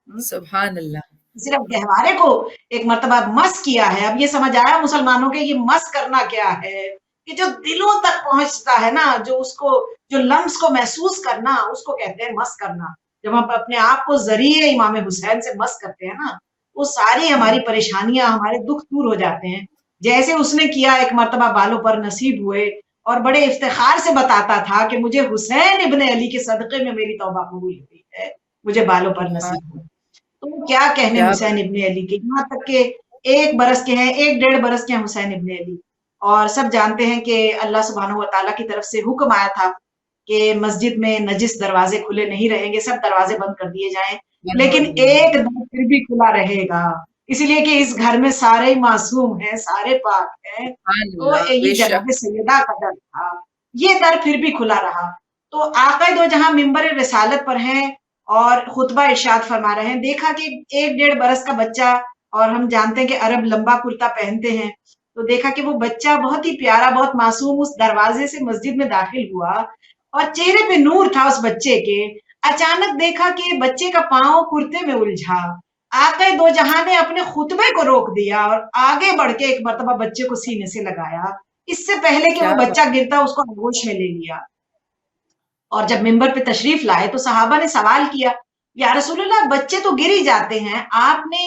سبحان اللہ۔ صرف گہوارے کو ایک مرتبہ مس کیا ہے۔ اب یہ سمجھ آیا مسلمانوں کے یہ مس کرنا کیا ہے، کہ جو دلوں تک پہنچتا ہے نا، جو اس کو، جو لمس کو محسوس کرنا، اس کو کہتے ہیں مس کرنا۔ جب ہم اپنے آپ کو ذریعے امام حسین سے مس کرتے ہیں نا، وہ ساری ہماری پریشانیاں، ہمارے دکھ دور ہو جاتے ہیں۔ جیسے اس نے کیا، ایک مرتبہ بالوں پر نصیب ہوئے، اور بڑے افتخار سے بتاتا تھا کہ مجھے حسین ابن علی کے صدقے میں میری توبہ قبول ہوئی ہے، مجھے بالوں پر سبحان نصیب ہو۔ تو کیا کہنے کیا حسین ابن علی کے، یہاں تک کہ 1 برس کے ہیں، 1 ڈیڑھ برس کے ہیں حسین ابن علی، اور سب جانتے ہیں کہ اللہ سبحانہ و تعالیٰ کی طرف سے حکم آیا تھا کہ مسجد میں نجس دروازے کھلے نہیں رہیں گے، سب دروازے بند کر دیے جائیں، بند ہو لیکن دیے ایک ہیں۔ در پھر بھی کھلا رہے گا، اسی لیے کہ اس گھر میں سارے معصوم ہیں، سارے پاک ہیں، سبحان تو اللہ، بے یہ شک، جناب سیدہ کا در تھا، یہ در پھر بھی کھلا رہا۔ تو آقا دو جہاں ممبر رسالت پر ہیں اور خطبہ ارشاد فرما رہے ہیں، دیکھا کہ 1 ڈیڑھ برس کا بچہ، اور ہم جانتے ہیں کہ عرب لمبا کرتا پہنتے ہیں، تو دیکھا کہ وہ بچہ بہت ہی پیارا، بہت معصوم اس دروازے سے مسجد میں داخل ہوا، اور چہرے پہ نور تھا اس بچے کے۔ اچانک دیکھا کہ بچے کا پاؤں کرتے میں الجھا، آقا دو جہاں نے اپنے خطبے کو روک دیا اور آگے بڑھ کے ایک مرتبہ بچے کو سینے سے لگایا، اس سے پہلے کہ کیا وہ بچہ گرتا اس کو آغوش میں لے لیا۔ اور جب ممبر پہ تشریف لائے تو صحابہ نے سوال کیا، یا رسول اللہ بچے تو گر ہی جاتے ہیں، آپ نے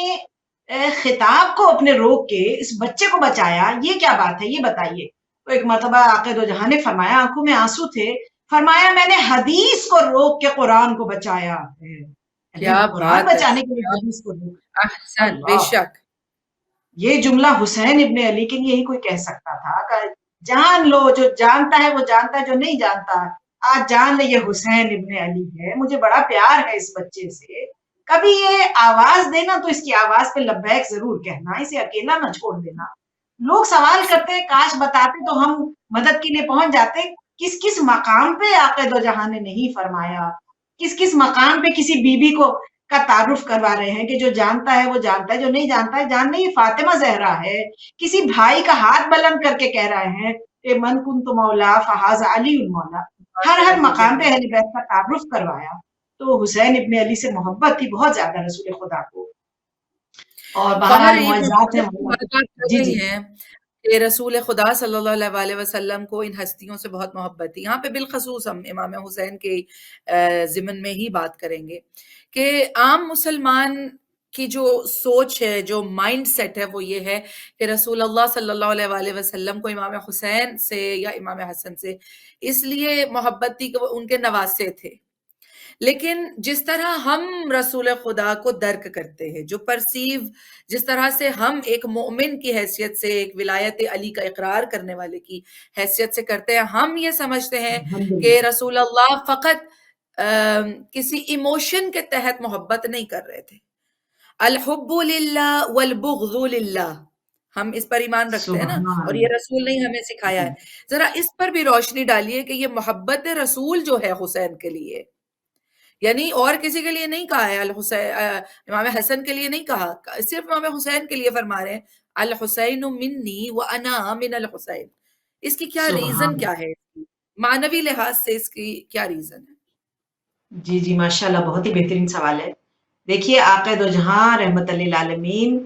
خطاب کو اپنے روک کے اس بچے کو بچایا، یہ کیا بات ہے، یہ بتائیے۔ تو ایک مرتبہ آقا دو جہاں نے فرمایا، آنکھوں میں آنسو تھے، فرمایا میں نے حدیث کو روک کے قرآن کو بچایا ہے، یعنی کیا قرآن بات ہے، بچانے کے لیے حدیث کو روک۔ احسن، بے اللہ، شک، یہ جملہ حسین ابن علی کے لیے ہی کوئی کہہ سکتا تھا کہ جان لو، جو جانتا ہے وہ جانتا ہے، جو نہیں جانتا آج جان لے یہ حسین ابن علی ہے، مجھے بڑا پیار ہے اس بچے سے، کبھی یہ آواز دینا تو اس کی آواز پہ لبیک ضرور کہنا، اسے اکیلا نہ چھوڑ دینا۔ لوگ سوال کرتے ہیں کاش بتاتے تو ہم مدد کے لیے پہنچ جاتے، کس کس مقام پہ آقا دو جہاں نے نہیں فرمایا، کس کس مقام پہ کسی بی بی کو کا تعارف کروا رہے ہیں کہ جو جانتا ہے وہ جانتا ہے، جو نہیں جانتا ہے جاننے یہ فاطمہ زہرا ہے، کسی بھائی کا ہاتھ بلند کر کے کہہ رہے ہیں کہ من کنت مولا فہذا علی المولا، ہر علی مقام پہ المولا۔ اہل بیت کا تعارف کروایا۔ تو حسین ابن علی سے محبت تھی بہت زیادہ رسول خدا کو، اور باہر بہرحال یہ معجزات ہیں محبت کی بات کر جی رہی جی ہیں کہ رسول خدا صلی اللہ علیہ وسلم کو ان ہستیوں سے بہت محبت تھی۔ یہاں پہ بالخصوص ہم امام حسین کے ضمن میں ہی بات کریں گے کہ عام مسلمان کی جو سوچ ہے، جو مائنڈ سیٹ ہے، وہ یہ ہے کہ رسول اللہ صلی اللہ علیہ وسلم کو امام حسین سے یا امام حسن سے اس لیے محبت تھی کہ وہ ان کے نواسے تھے۔ لیکن جس طرح ہم رسول خدا کو درک کرتے ہیں، جو پرسیو، جس طرح سے ہم ایک مومن کی حیثیت سے، ایک ولایت علی کا اقرار کرنے والے کی حیثیت سے کرتے ہیں، ہم یہ سمجھتے ہیں کہ الحمدللہ، رسول اللہ فقط کسی ایموشن کے تحت محبت نہیں کر رہے تھے۔ الحب للہ والبغض للہ، ہم اس پر ایمان رکھتے ہیں نا، سبحان اور یہ اللہ، رسول نے ہمیں سکھایا ہے۔ ذرا اس پر بھی روشنی ڈالیے کہ یہ محبت رسول جو ہے حسین کے لیے، یعنی اور کسی کے لیے نہیں کہا ہے، امام حسن کے لیے نہیں کہا، صرف امام حسین کے لیے فرما رہے ہیں الحسین منی وانا من الحسین۔ اس کی کیا ریزن سبحان کیا ہے، معنوی لحاظ سے اس کی کیا ریزن ہے؟ جی جی ماشاءاللہ، بہت ہی بہترین سوال ہے۔ دیکھیے آقا دو جہاں رحمت للعالمین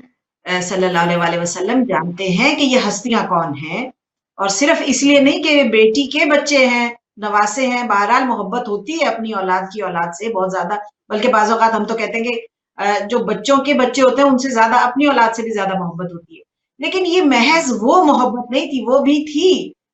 صلی اللہ علیہ وسلم جانتے ہیں کہ یہ ہستیاں کون ہیں، اور صرف اس لیے نہیں کہ بیٹی کے بچے ہیں، نواسے ہیں، بہرحال محبت ہوتی ہے اپنی اولاد کی اولاد سے بہت زیادہ، بلکہ بعض اوقات ہم تو کہتے ہیں کہ جو بچوں کے بچے ہوتے ہیں ان سے زیادہ اپنی اولاد سے بھی زیادہ محبت ہوتی ہے، لیکن یہ محض وہ محبت نہیں تھی، وہ بھی تھی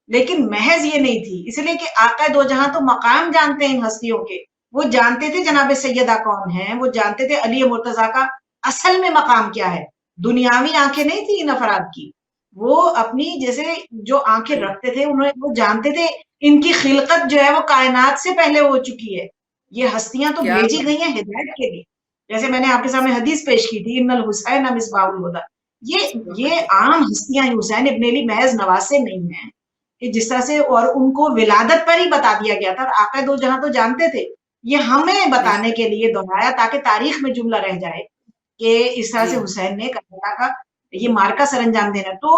لیکن محض یہ نہیں تھی، اس لیے کہ آقا دو جہاں تو مقام جانتے ہیں ان ہستیوں کے، وہ جانتے تھے جناب سیدہ کون ہیں، وہ جانتے تھے علی مرتضیٰ کا اصل میں مقام کیا ہے، دنیاوی آنکھیں نہیں تھی ان افراد کی، وہ اپنی جیسے جو آنکھیں رکھتے تھے وہ جانتے تھے ان کی خلقت جو ہے وہ کائنات سے پہلے ہو چکی ہے، یہ ہستیاں تو کیا بھیجی گئی ہیں ہدایت کے لیے، جیسے میں نے آپ کے سامنے حدیث پیش کی تھی ان الحسین مصباح الہدی، یہ عام ہستیاں ہیں، حسین ابن علی محض نواسے نہیں ہیں کہ جس طرح سے، اور ان کو ولادت پر ہی بتا دیا گیا تھا، اور آقا دو جہاں تو جانتے تھے، یہ ہمیں بتانے کے لیے دہرایا تاکہ تاریخ میں جملہ رہ جائے کہ اس طرح جی سے حسین نے کربلا کا یہ مارکا سر انجام دینا، تو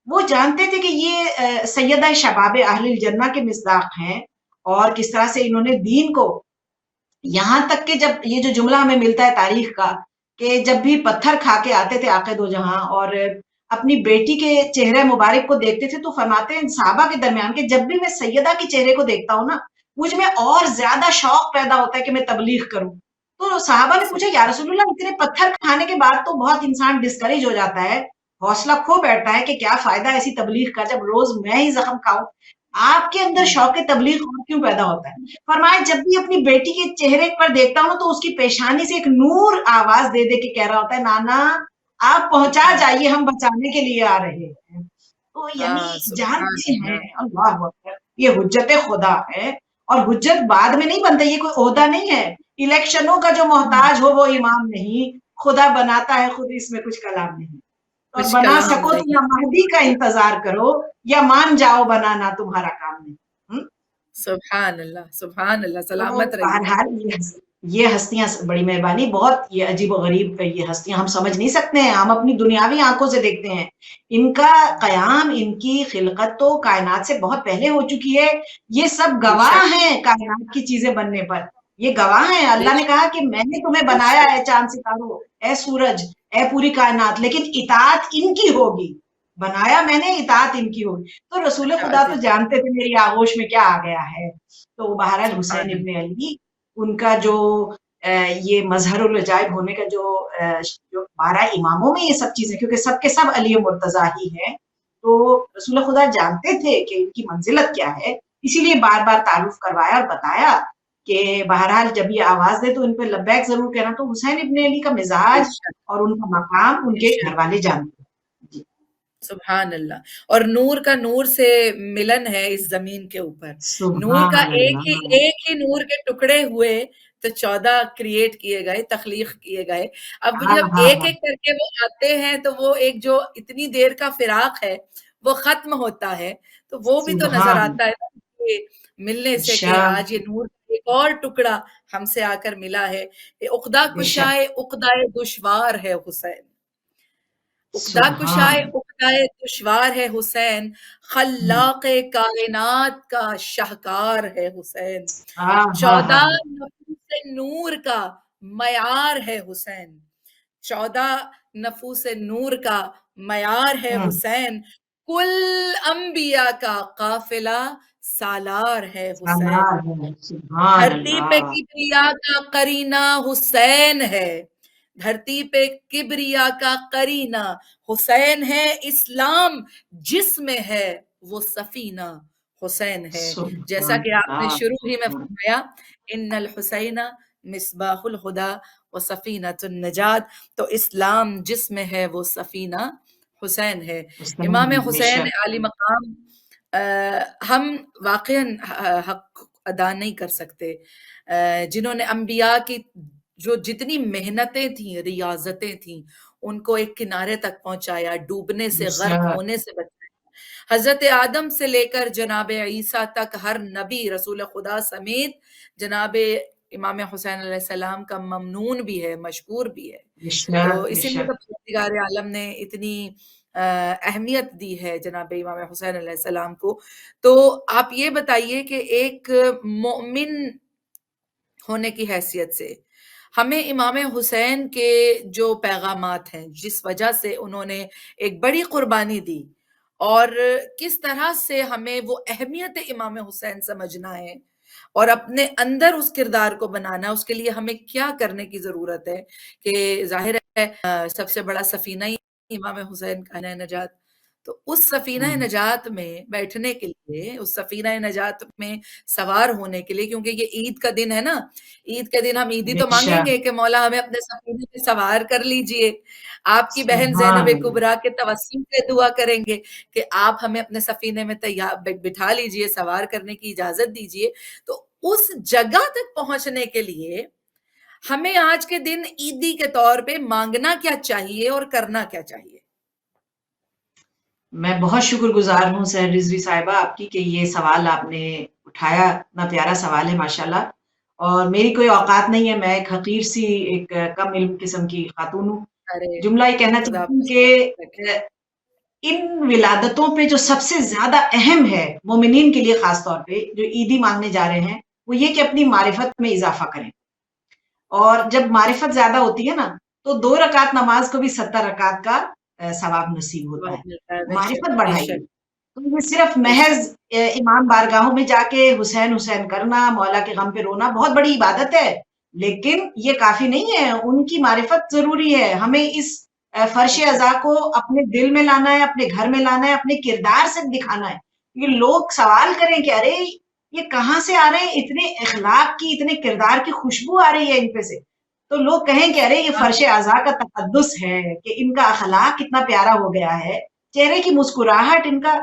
وہ جانتے تھے کہ یہ سیدہ شباب اہل الجنہ کے مصداق ہیں، اور کس طرح سے انہوں نے دین کو، یہاں تک کہ جب یہ جو جملہ ہمیں ملتا ہے تاریخ کا کہ جب بھی پتھر کھا کے آتے تھے آقا دو جہاں اور اپنی بیٹی کے چہرے مبارک کو دیکھتے تھے تو فرماتے ہیں صحابہ کے درمیان کہ جب بھی میں سیدہ کے چہرے کو دیکھتا ہوں نا مجھ میں اور زیادہ شوق پیدا ہوتا ہے کہ میں تبلیغ کروں، تو صحابہ نے پوچھا یا رسول اللہ اتنے پتھر کھانے کے بعد تو بہت انسان ڈسکریج ہو جاتا ہے، حوصلہ کھو بیٹھتا ہے کہ کیا فائدہ ایسی تبلیغ کا جب روز میں ہی زخم کھاؤں، آپ کے اندر شوق تبلیغ اور کیوں پیدا ہوتا ہے؟ فرمایا جب بھی اپنی بیٹی کے چہرے پر دیکھتا ہوں تو اس کی پیشانی سے ایک نور آواز دے دے کے کہہ رہا ہوتا ہے نانا آپ پہنچا جائیے ہم بچانے کے لیے آ رہے ہیں. تو یعنی سبحان جانتے ہیں اللہ، اللہ اکبر یہ حجت خدا ہے. اور حجت بعد میں نہیں بنتا, یہ کوئی عہدہ نہیں ہے. الیکشنوں کا جو محتاج ہو وہ امام نہیں, خدا بناتا ہے خود, اس میں کچھ کلام نہیں. اور کچھ بنا کلام سکو تو نہیں. یا مہدی کا انتظار کرو یا مان جاؤ بنانا تمہارا کام نہیں. ہم؟ سبحان اللہ، تو سلامت رہیے. بہرحال یہ ہستیاں بڑی مہربانی, بہت یہ عجیب و غریب یہ ہستیاں ہم سمجھ نہیں سکتے ہیں, ہم اپنی دنیاوی آنکھوں سے دیکھتے ہیں. ان کا قیام, ان کی خلقت تو کائنات سے بہت پہلے ہو چکی ہے. یہ سب بے گواہ شک، ہیں کائنات کی چیزیں بننے پر, یہ گواہ ہیں. بے اللہ نے شک، کہا کہ میں نے تمہیں بے بنایا شک. ہے چاند ستاروں, اے سورج, اے پوری کائنات, لیکن اطاعت ان کی ہوگی. بنایا میں نے, اطاعت ان کی ہوگی. تو رسول خدا تو جانتے تھے میری آغوش میں کیا آ گیا ہے. تو بہرحال حسین سبحان ابن علی, ان کا جو یہ مظہر العجائب ہونے کا جو 12 اماموں میں یہ سب چیزیں, کیونکہ سب کے سب علی مرتضیٰ ہی ہیں, تو رسول خدا جانتے تھے کہ ان کی منزلت کیا ہے, اسی لیے بار بار تعارف کروایا اور بتایا کہ بہرحال جب یہ آواز دے تو ان پہ لبیک ضرور کہنا. تو حسین ابن علی کا بے مزاج شک، اور ان کا مقام ان بے کے شک. گھر والے جانتے ہیں. جی سبحان اللہ. اور نور کا نور سے ملن ہے اس زمین کے اوپر. نور کا سبحان اللہ. ایک ہی نور کے ٹکڑے ہوئے تو 14 کریٹ کیے گئے, تخلیق کیے گئے. اب ہاں جب ہاں ایک ہاں, ایک کر کے وہ آتے ہیں تو وہ ایک جو اتنی دیر کا فراق ہے وہ ختم ہوتا ہے, تو وہ بھی تو نظر سبحان آتا ہے نا کہ ملنے سے کہ شاہ آج یہ نور کا ایک اور ٹکڑا ہم سے آ کر ملا ہے. عقدہ بے شک. کشائے عقدہ دشوار ہے حسین. عقدہ کشائے سبحان عقدہ دشوار ہے حسین, خلاق کائنات کا شاہکار ہے حسین. ہاں ہاں ہاں 14 نفوس نور کا معیار ہے حسین. 14 نفوس نور کا معیار ہے حسین. کل انبیاء کا قافلہ سالار ہے حسین. سبحان دھرتی پہ اللہ. کبریا کا قرینہ حسین ہے. دھرتی پہ کبریا کا قرینہ حسین ہے. اسلام جس میں ہے وہ سفینہ حسین ہے. جیسا سبحان کہ آپ نے اللہ. شروع ہی میں فرمایا, ان الحسین مصباح الہدی و سفینۃ النجات. تو اسلام جس میں ہے وہ سفینہ حسین ہے. امام بے حسین شک. علی مقام ہم واقعاً حق ادا نہیں کر سکتے. جنہوں نے انبیاء کی جو جتنی محنتیں تھیں, ریاضتیں تھیں, ان کو ایک کنارے تک پہنچایا, ڈوبنے سے, بے غرق شک. ہونے سے بچایا. حضرت آدم سے لے کر جناب عیسیٰ تک ہر نبی رسول خدا سمیت جناب امام حسین علیہ السلام کا ممنون بھی ہے, مشکور بھی ہے. بے تو شک. بے اسی لیے شک. تو پروردگار عالم نے اتنی اہمیت دی ہے جناب امام حسین علیہ السلام کو. تو آپ یہ بتائیے کہ ایک مومن ہونے کی حیثیت سے ہمیں امام حسین کے جو پیغامات ہیں, جس وجہ سے انہوں نے ایک بڑی قربانی دی, اور کس طرح سے ہمیں وہ اہمیت امام حسین سمجھنا ہے اور اپنے اندر اس کردار کو بنانا, اس کے لیے ہمیں کیا کرنے کی ضرورت ہے. کہ ظاہر ہے سب سے بڑا سفینہ ہی امام حسین کا ہے نجات. تو اس سفینہ نجات میں بیٹھنے کے لیے, اس سفینہ نجات میں سوار ہونے کے لیے, کیونکہ یہ عید کا دن ہے نا, عید کے دن ہم عیدی بے تو مانگیں شک. گے کہ مولا ہمیں اپنے سفینے میں سوار کر لیجئے. آپ کی بہن زینب سبحان اللہ. کبریٰ کے توسل سے دعا کریں گے کہ آپ ہمیں اپنے سفینے میں بٹھا لیجئے, سوار کرنے کی اجازت دیجئے. تو اس جگہ تک پہنچنے کے لیے ہمیں آج کے دن عیدی کے طور پہ مانگنا کیا چاہیے اور کرنا کیا چاہیے؟ میں بہت شکر گزار ہوں سہر رضوی صاحبہ آپ کی کہ یہ سوال آپ نے اٹھایا. اتنا پیارا سوال ہے ماشاءاللہ. اور میری کوئی اوقات نہیں ہے, میں ایک حقیر سی ایک کم علم قسم کی خاتون ہوں. ارے جملہ یہ کہنا خدا چاہتی ہوں کہ ان ولادتوں پہ جو سب سے زیادہ اہم ہے مومنین کے لیے, خاص طور پہ جو عیدی مانگنے جا رہے ہیں, وہ یہ کہ اپنی معرفت میں اضافہ کریں. اور جب معرفت زیادہ ہوتی ہے نا تو 2 رکعت نماز کو بھی 70 رکعت کا ثواب نصیب ہوتا ہے. معرفت بڑھائیے. تو یہ صرف محض امام بارگاہوں میں جا کے حسین حسین کرنا, مولا کے غم پہ رونا بہت بڑی عبادت ہے, لیکن یہ کافی نہیں ہے. ان کی معرفت ضروری ہے. ہمیں اس فرش ازا کو اپنے دل میں لانا ہے, اپنے گھر میں لانا ہے, اپنے کردار سے دکھانا ہے. یہ لوگ سوال کریں کہ ارے یہ کہاں سے آ رہے ہیں، اتنے اخلاق کی، اتنے کردار کی خوشبو آ رہی ہے ان پہ سے، تو لوگ کہیں کہ ارے یہ فرش اعضاء کا تقدس ہے کہ ان کا اخلاق کتنا پیارا ہو گیا ہے، چہرے کی مسکراہٹ ان کا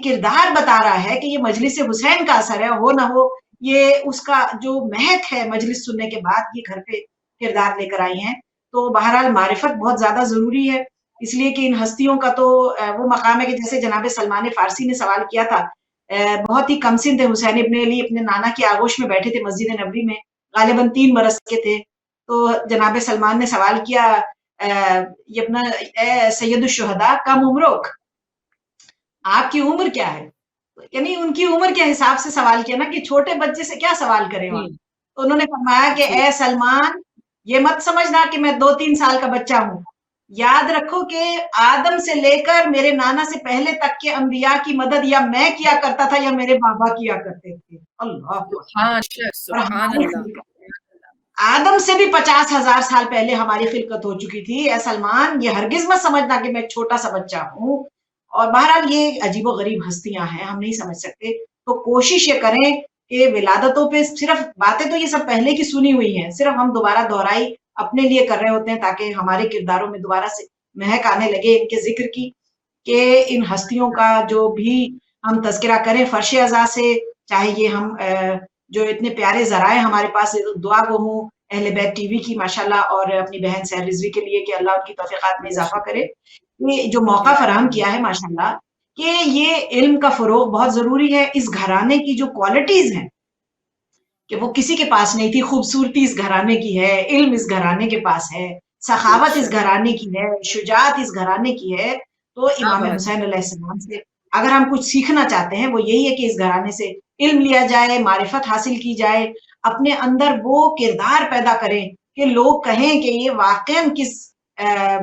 کردار بتا رہا ہے کہ یہ مجلس حسین کا اثر ہے، ہو نہ ہو یہ اس کا جو مہک ہے مجلس سننے کے بعد یہ گھر پہ کردار لے کر آئی ہیں۔ تو بہرحال معرفت بہت زیادہ ضروری ہے، اس لیے کہ ان ہستیوں کا تو وہ مقام ہے کہ جیسے جناب سلمان فارسی نے سوال کیا تھا، بہت ہی کم سن تھے حسین ابن علی، اپنے نانا کی آغوش میں بیٹھے تھے مسجد نبوی میں، غالباً 3 برس کے تھے، تو جناب سلمان نے سوال کیا یہ اپنا اے سید الشہداء کم عمرک، آپ کی عمر کیا ہے؟ یعنی ان کی عمر کے حساب سے سوال کیا نا، کہ چھوٹے بچے سے کیا سوال کریں وہاں، تو انہوں نے فرمایا کہ اے سلمان یہ مت سمجھنا کہ میں 2-3 سال کا بچہ ہوں، یاد رکھو کہ آدم سے لے کر میرے نانا سے پہلے تک کے انبیاء کی مدد یا میں کیا کرتا تھا یا میرے بابا کیا کرتے تھے۔ اللہ سبحان اللہ، آدم سے بھی 50,000 سال پہلے ہماری خلقت ہو چکی تھی۔ اے سلمان یہ ہرگز مت سمجھنا کہ میں ایک چھوٹا سا بچہ ہوں، اور بہرحال یہ عجیب و غریب ہستیاں ہیں، ہم نہیں سمجھ سکتے، تو کوشش یہ کریں کہ ولادتوں پہ صرف باتیں تو یہ سب پہلے کی سنی ہوئی ہیں، صرف ہم دوبارہ دہرائی اپنے لیے کر رہے ہوتے ہیں تاکہ ہمارے کرداروں میں دوبارہ سے مہک آنے لگے ان کے ذکر کی، کہ ان ہستیوں کا جو بھی ہم تذکرہ کریں فرش اعضاء سے، چاہے یہ ہم جو اتنے پیارے ذرائع ہمارے پاس دعا گو ہوں اہل بیت ٹی وی کی ماشاءاللہ، اور اپنی بہن سحر رضوی کے لیے کہ اللہ ان کی توفیقات میں اضافہ کرے، یہ جو موقع فراہم کیا ہے ماشاءاللہ، کہ یہ علم کا فروغ بہت ضروری ہے۔ اس گھرانے کی جو کوالٹیز ہیں کہ وہ کسی کے پاس نہیں تھی، خوبصورتی اس گھرانے کی ہے، علم اس گھرانے کے پاس ہے، سخاوت اس گھرانے کی ہے، شجاعت اس گھرانے کی ہے، تو امام حسین علیہ السلام سے اگر ہم کچھ سیکھنا چاہتے ہیں وہ یہی ہے کہ اس گھرانے سے علم لیا جائے، معرفت حاصل کی جائے، اپنے اندر وہ کردار پیدا کریں کہ لوگ کہیں کہ یہ واقعاً کس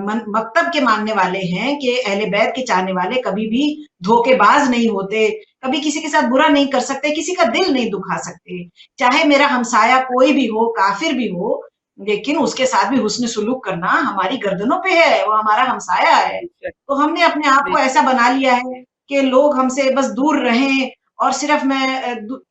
مکتب کے ماننے والے ہیں، کہ اہل بیت کے چاہنے والے کبھی بھی دھوکے باز نہیں ہوتے، کبھی کسی کے ساتھ برا نہیں کر سکتے، کسی کا دل نہیں دکھا سکتے، چاہے میرا ہمسایہ کوئی بھی ہو، کافر بھی ہو، لیکن اس کے ساتھ بھی حسن سلوک کرنا ہماری گردنوں پہ ہے، وہ ہمارا ہمسایہ ہے۔ تو ہم نے اپنے آپ کو ایسا بنا لیا ہے کہ لوگ ہم سے بس دور رہیں، اور صرف میں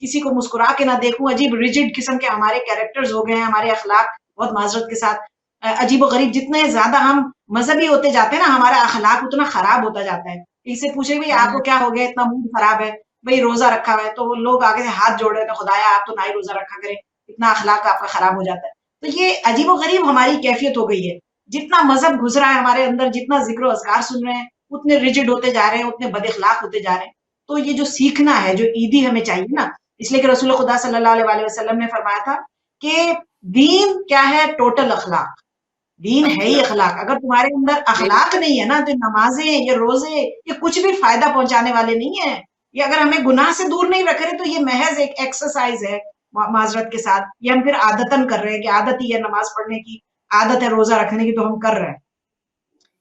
کسی کو مسکرا کے نہ دیکھوں، عجیب ریجڈ قسم کے ہمارے کیریکٹرز ہو گئے ہیں، ہمارے اخلاق بہت معذرت کے ساتھ عجیب و غریب، جتنے زیادہ ہم مذہبی ہوتے جاتے ہیں نا ہمارا اخلاق اتنا خراب ہوتا جاتا ہے۔ اس سے پوچھے بھائی آپ کو کیا ہو گیا، اتنا موڈ خراب ہے، بھائی روزہ رکھا ہوا ہے، تو وہ لوگ آگے سے ہاتھ جوڑ رہے تھے، خدایا آپ تو نہ ہی روزہ رکھا کریں، اتنا اخلاق آپ کا خراب ہو جاتا ہے۔ تو یہ عجیب و غریب ہماری کیفیت ہو گئی ہے، جتنا مذہب گھس رہا ہے ہمارے اندر، جتنا ذکر و اذکار سن رہے ہیں اتنے ریجڈ ہوتے جا رہے ہیں، اتنے بد اخلاق ہوتے جا رہے ہیں۔ تو یہ جو سیکھنا ہے، جو عیدی ہمیں چاہیے نا، اس لیے کہ رسول خدا صلی اللہ علیہ وسلم نے فرمایا تھا کہ دین کیا ہے، ٹوٹل اخلاق، دین ہے ہی اخلاق۔ اگر تمہارے اندر اخلاق نہیں ہے نا تو نمازیں، یہ روزے، یہ کچھ بھی فائدہ پہنچانے والے نہیں ہیں۔ یہ اگر ہمیں گناہ سے دور نہیں رکھ رہے تو یہ محض ایک ایکسرسائز ہے معذرت کے ساتھ، یہ ہم پھر عادتاً کر رہے ہیں کہ عادت ہی ہے نماز پڑھنے کی، عادت ہے روزہ رکھنے کی، تو ہم کر رہے ہیں،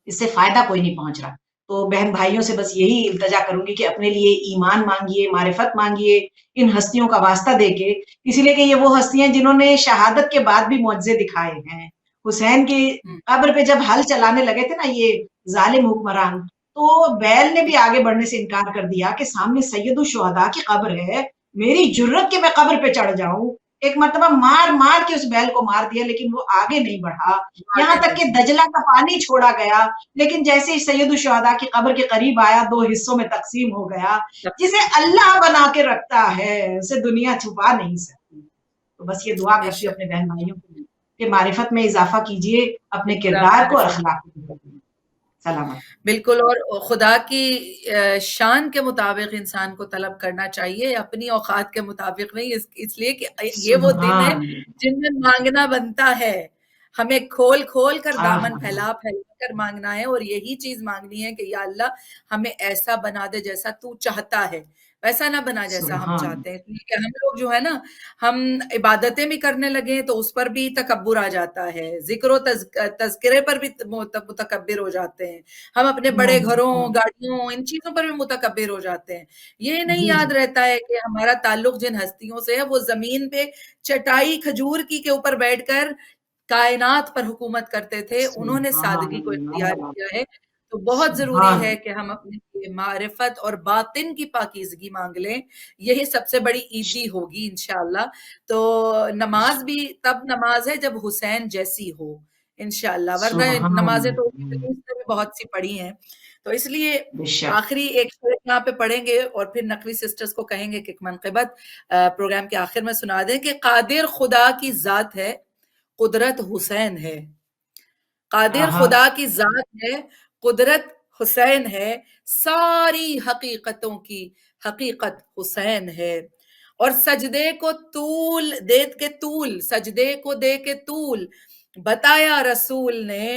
اس سے فائدہ کوئی نہیں پہنچ رہا۔ تو بہن بھائیوں سے بس یہی التجا کروں گی کہ اپنے لیے ایمان مانگیے، معرفت مانگیے ان ہستیوں کا واسطہ دے کے، اسی لیے کہ یہ وہ ہستیاں جنہوں نے شہادت کے بعد بھی معجزے دکھائے ہیں۔ حسین کی قبر پہ جب ہل چلانے لگے تھے نا یہ ظالم حکمران، تو بیل نے بھی آگے بڑھنے سے انکار کر دیا کہ سامنے سید الشہداء کی قبر ہے، میری جرت کہ میں قبر پہ چڑھ جاؤں۔ ایک مرتبہ مار مار کے اس بیل کو مار دیا، لیکن وہ آگے نہیں بڑھا، یہاں تک کہ دجلہ کا پانی چھوڑا گیا، لیکن جیسے ہی سید الشہداء کی قبر کے قریب آیا 2 حصوں میں تقسیم ہو گیا۔ جسے اللہ بنا کے رکھتا ہے اسے دنیا چھپا نہیں سکتی۔ تو بس یہ دعا کرتی ہوں اپنے بہن بھائیوں کے لیے کہ معرفت میں اضافہ کیجئے، اپنے کردار کو اور اخلاق کو۔ سلامت۔ بالکل، اور خدا کی شان کے مطابق انسان کو طلب کرنا چاہیے، اپنی اوقات کے مطابق نہیں، اس لیے کہ یہ وہ دن ہے جن میں مانگنا بنتا ہے، ہمیں کھول کھول کر دامن پھیلا پھیلا کر مانگنا ہے، اور یہی چیز مانگنی ہے کہ یا اللہ ہمیں ایسا بنا دے جیسا تو چاہتا ہے، ویسا نہ بنا جیسا ہم چاہتے ہیں۔ اس لیے کہ ہم لوگ جو ہے نا، ہم عبادتیں بھی کرنے لگے تو اس پر بھی تکبر آ جاتا ہے، ذکر و تذکرے پر بھی متکبر ہو جاتے ہیں، ہم اپنے بڑے گھروں، گاڑیوں، ان چیزوں پر بھی متکبر ہو جاتے ہیں۔ یہ نہیں یاد رہتا ہے کہ ہمارا تعلق جن ہستیوں سے ہے وہ زمین پہ چٹائی کھجور کی کے اوپر بیٹھ کر کائنات پر حکومت کرتے تھے، انہوں نے سادگی کو اختیار کیا ہے، تو بہت ضروری سبحان ہے کہ ہم اپنی معرفت اور باطن کی پاکیزگی مانگ لیں. یہی سب سے بڑی عیدی ہوگی انشاءاللہ. تو نماز بھی تب نماز ہے جب حسین جیسی ہو انشاءاللہ، ورنہ نمازیں تو حدیث میں بھی بہت سی پڑھی ہیں. تو اس لیے بے شک. آخری ایک شعر یہاں پہ پڑھیں گے اور پھر نقوی سسٹرز کو کہیں گے کہ ایک منقبت پروگرام کے آخر میں سنا دیں کہ قادر خدا کی ذات ہے، قدرت حسین ہے. قادر خدا کی ذات ہے، قدرت حسین ہے، ساری حقیقتوں کی حقیقت حسین ہے. اور سجدے کو طول دے کے طول، سجدے کو دے کے طول بتایا رسول نے،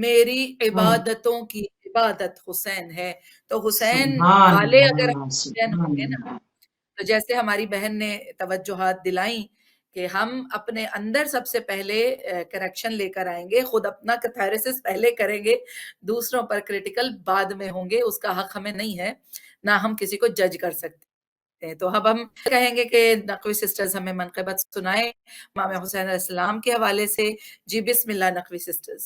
میری عبادتوں کی عبادت حسین ہے. تو حسین سبحان والے اگر اللہ، حسین ہوں سبحان گے نا، اللہ. تو جیسے ہماری بہن نے توجہات دلائیں کہ ہم اپنے اندر سب سے پہلے کریکشن لے کر آئیں گے، خود اپنا کیتھارسس پہلے کریں گے، دوسروں پر کریٹیکل بعد میں ہوں گے. اس کا حق ہمیں نہیں ہے، نہ ہم کسی کو جج کر سکتے ہیں. تو اب ہم کہیں گے کہ نقوی سسٹرز ہمیں منقبت سنائیں امام حسین علیہ السلام کے حوالے سے. جی بسم اللہ نقوی سسٹرز.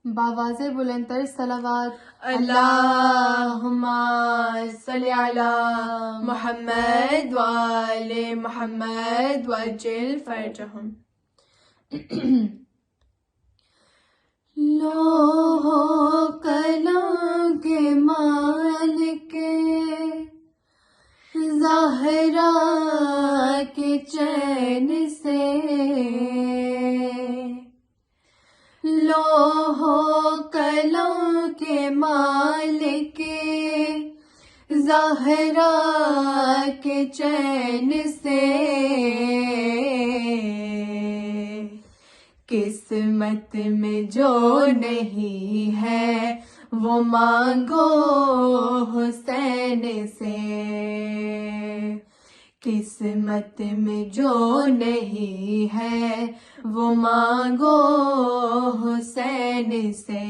بآواز بلندتر صلوات. اللہم صلی علی محمد وآل محمد وعجل فرجہم. لوح و قلم کے مالک زہرا کے چین سے، لوح و قلم کے مالک زہرا کے چین سے، قسمت میں جو نہیں ہے وہ مانگو حسین سے، قسمت میں جو نہیں ہے وہ مانگو حسین سے.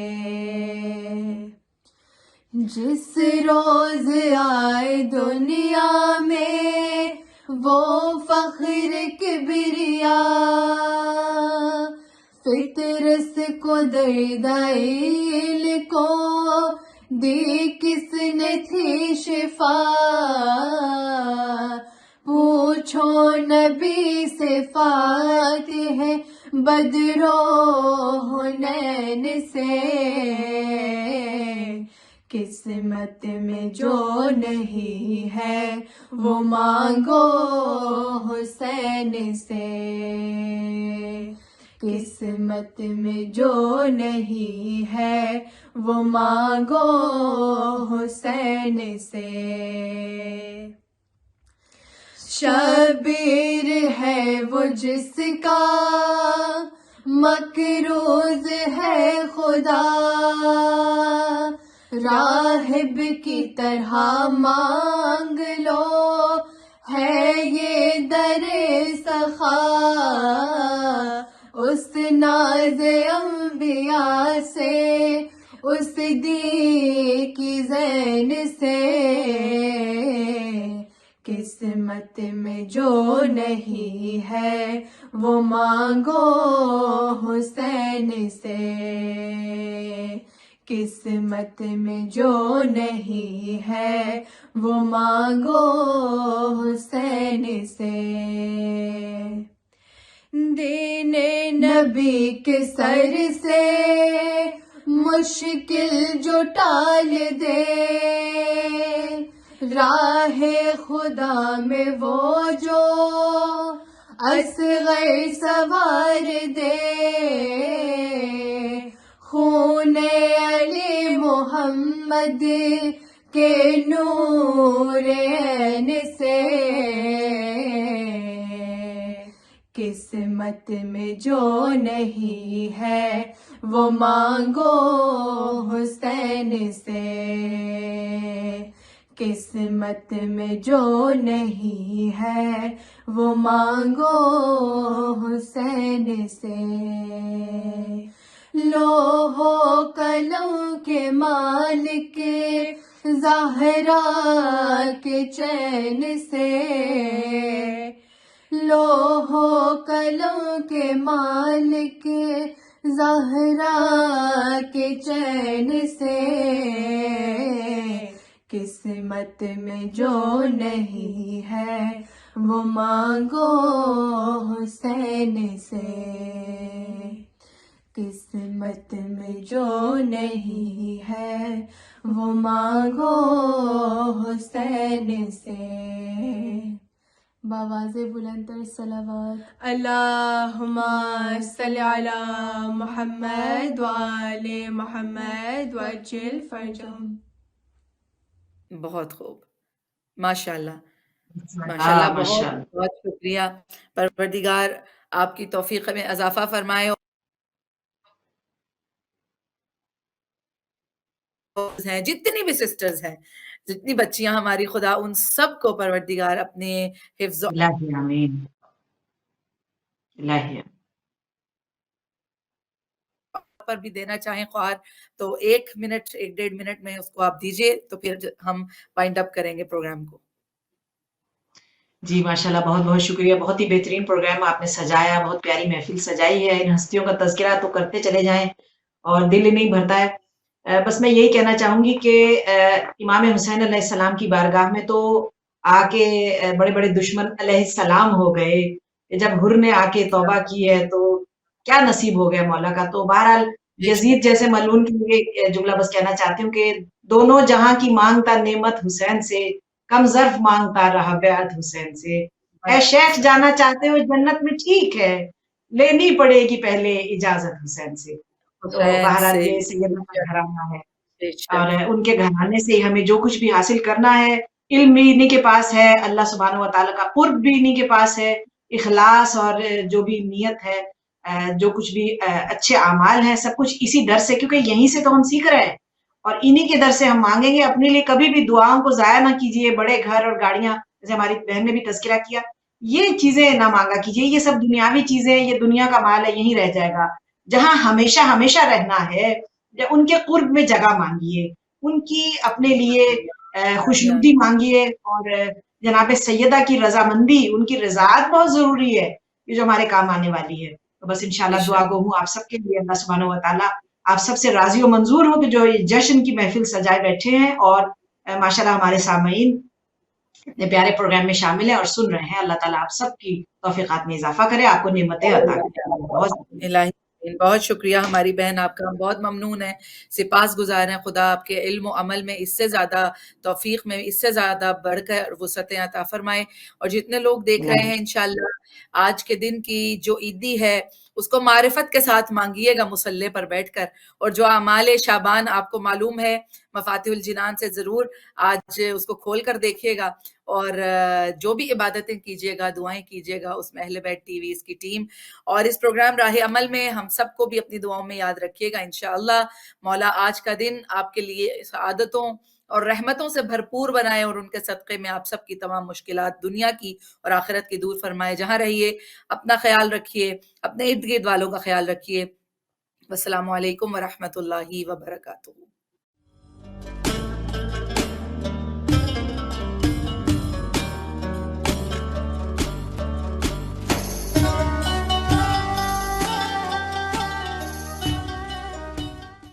جس روز آئے دنیا میں وہ فخر کبریا، فطرت کو دردائل کو دی کس نے تھی شفا، پوچھو نبی سے فاتح ہے بدر و حنین سے، قسمت میں جو نہیں ہے وہ مانگو حسین سے، قسمت میں جو نہیں ہے وہ مانگو حسین سے. شبیر ہے وہ جس کا مکروز ہے خدا، راہب کی طرح مانگ لو ہے یہ در سخا، اس ناز انبیاء سے، اس دی کی زین سے، قسمت میں جو نہیں ہے وہ مانگو حسین سے، قسمت میں جو نہیں ہے وہ مانگو حسین سے. دین نبی کے سر سے مشکل جو ٹال دے، راہ خدا میں وہ جو اصغر سوار دے، خون علی محمد کے نور عین سے، قسمت میں جو نہیں ہے وہ مانگو حسین سے، قسمت میں جو نہیں ہے وہ مانگو حسین سے. لوح و قلم کے مالک زہرا کے چین سے، لوح و قلم کے مالک زہرا کے چین سے، قسمت میں جو نہیں ہے وہ مانگو حسین سے، قسمت میں جو نہیں ہے وہ مانگو حسین سے۔ بآواز بلند تر صلوات، اللہم صلی علی محمد وآل محمد وعجل فرجہم۔ بہت خوب، ماشاء اللہ ماشاء اللہ، بہت ماشاء اللہ۔ بہت شکریہ۔ پروردگار آپ کی توفیق میں اضافہ فرمائے، ہیں جتنی بھی سسٹرز ہیں، جتنی بچیاں ہماری، خدا ان سب کو پروردگار اپنے حفظ الہی آمین، الہی پر بھی دینا چاہیں خواہر تو 1 منٹ 1.5 منٹ میں اس کو آپ دیجئے، تو پھر ہم وائنڈ اپ کریں گے پروگرام کو۔ جی ماشاءاللہ، بہت بہت شکریہ، بہت ہی بہترین پروگرام آپ نے سجایا، بہت پیاری محفل سجائی ہے۔ ان ہستیوں کا تذکرہ تو کرتے چلے جائیں اور دل ہی نہیں بھرتا ہے۔ بس میں یہی کہنا چاہوں گی کہ امام حسین علیہ السلام کی بارگاہ میں تو آ کے بڑے بڑے دشمن علیہ السلام ہو گئے، جب حر نے آ کے توبہ کی ہے تو کیا نصیب ہو گیا مولا کا۔ تو بہرحال یزید جیسے ملعون کے لیے جملہ بس کہنا چاہتی ہوں کہ دونوں جہاں کی مانگتا نعمت حسین سے، کم ظرف مانگتا رہا بیعت حسین سے۔ اے شیخ جانا چاہتے ہو جنت میں ٹھیک ہے، لینی پڑے گی پہلے اجازت حسین سے۔ تو حسین بہرحال سے یہ سیدنا کا گھرانہ ہے، بے اور شک ان کے گھرانے سے ہی ہمیں جو کچھ بھی حاصل کرنا ہے، علم بھی انہی کے پاس ہے، اللہ سبحانہ و تعالیٰ کا قرب بھی انہی کے پاس ہے، اخلاص اور جو بھی نیت ہے، جو کچھ بھی اچھے اعمال ہیں، سب کچھ اسی در سے، کیونکہ یہیں سے تو ہم سیکھ رہے ہیں اور انہی کے در سے ہم مانگیں گے۔ اپنے لیے کبھی بھی دعاؤں کو ضائع نہ کیجیے، بڑے گھر اور گاڑیاں جیسے ہماری بہن نے بھی تذکرہ کیا، یہ چیزیں نہ مانگا کیجیے، یہ سب دنیاوی چیزیں، یہ دنیا کا مال ہے، یہیں رہ جائے گا۔ جہاں ہمیشہ ہمیشہ رہنا ہے، ان کے قرب میں جگہ مانگیے، ان کی اپنے لیے خوشنودی مانگیے، اور جناب سیدہ کی رضامندی، ان کی رضاعت بہت ضروری ہے، یہ جو ہمارے کام آنے والی ہے۔ تو بس انشاءاللہ دعا گو ہوں آپ سب کے لیے، اللہ سبحانہ و تعالیٰ آپ سب سے راضی و منظور ہو کہ جو یہ جشن کی محفل سجائے بیٹھے ہیں، اور ماشاءاللہ ہمارے سامعین اتنے پیارے پروگرام میں شامل ہیں اور سن رہے ہیں۔ اللہ تعالیٰ آپ سب کی توفیقات میں اضافہ کرے، آپ کو نعمتیں عطا کرے۔ بہت الہی بہت شکریہ ہماری بہن، آپ کا ہم بہت ممنون ہیں، سپاس گزار ہیں۔ خدا آپ کے علم و عمل میں اس سے زیادہ توفیق میں اس سے زیادہ بڑھ کر وسعتیں عطا فرمائے، اور جتنے لوگ دیکھ رہے ہیں انشاءاللہ آج کے دن کی جو عیدی ہے اس کو معرفت کے ساتھ مانگیے گا مصلی پر بیٹھ کر، اور جو اعمال شعبان آپ کو معلوم ہے مفاتیح الجنان سے ضرور آج اس کو کھول کر دیکھیے گا، اور جو بھی عبادتیں کیجیے گا، دعائیں کیجیے گا، اس میں اہل بیت ٹی وی اس کی ٹیم اور اس پروگرام راہ عمل میں ہم سب کو بھی اپنی دعاؤں میں یاد رکھیے گا۔ انشاءاللہ مولا آج کا دن آپ کے لیے سعادتوں اور رحمتوں سے بھرپور بنائے، اور ان کے صدقے میں آپ سب کی تمام مشکلات دنیا کی اور آخرت کی دور فرمائے۔ جہاں رہیے اپنا خیال رکھیے، اپنے ارد گرد والوں کا خیال رکھیے۔ والسلام علیکم ورحمۃ اللہ وبرکاتہ۔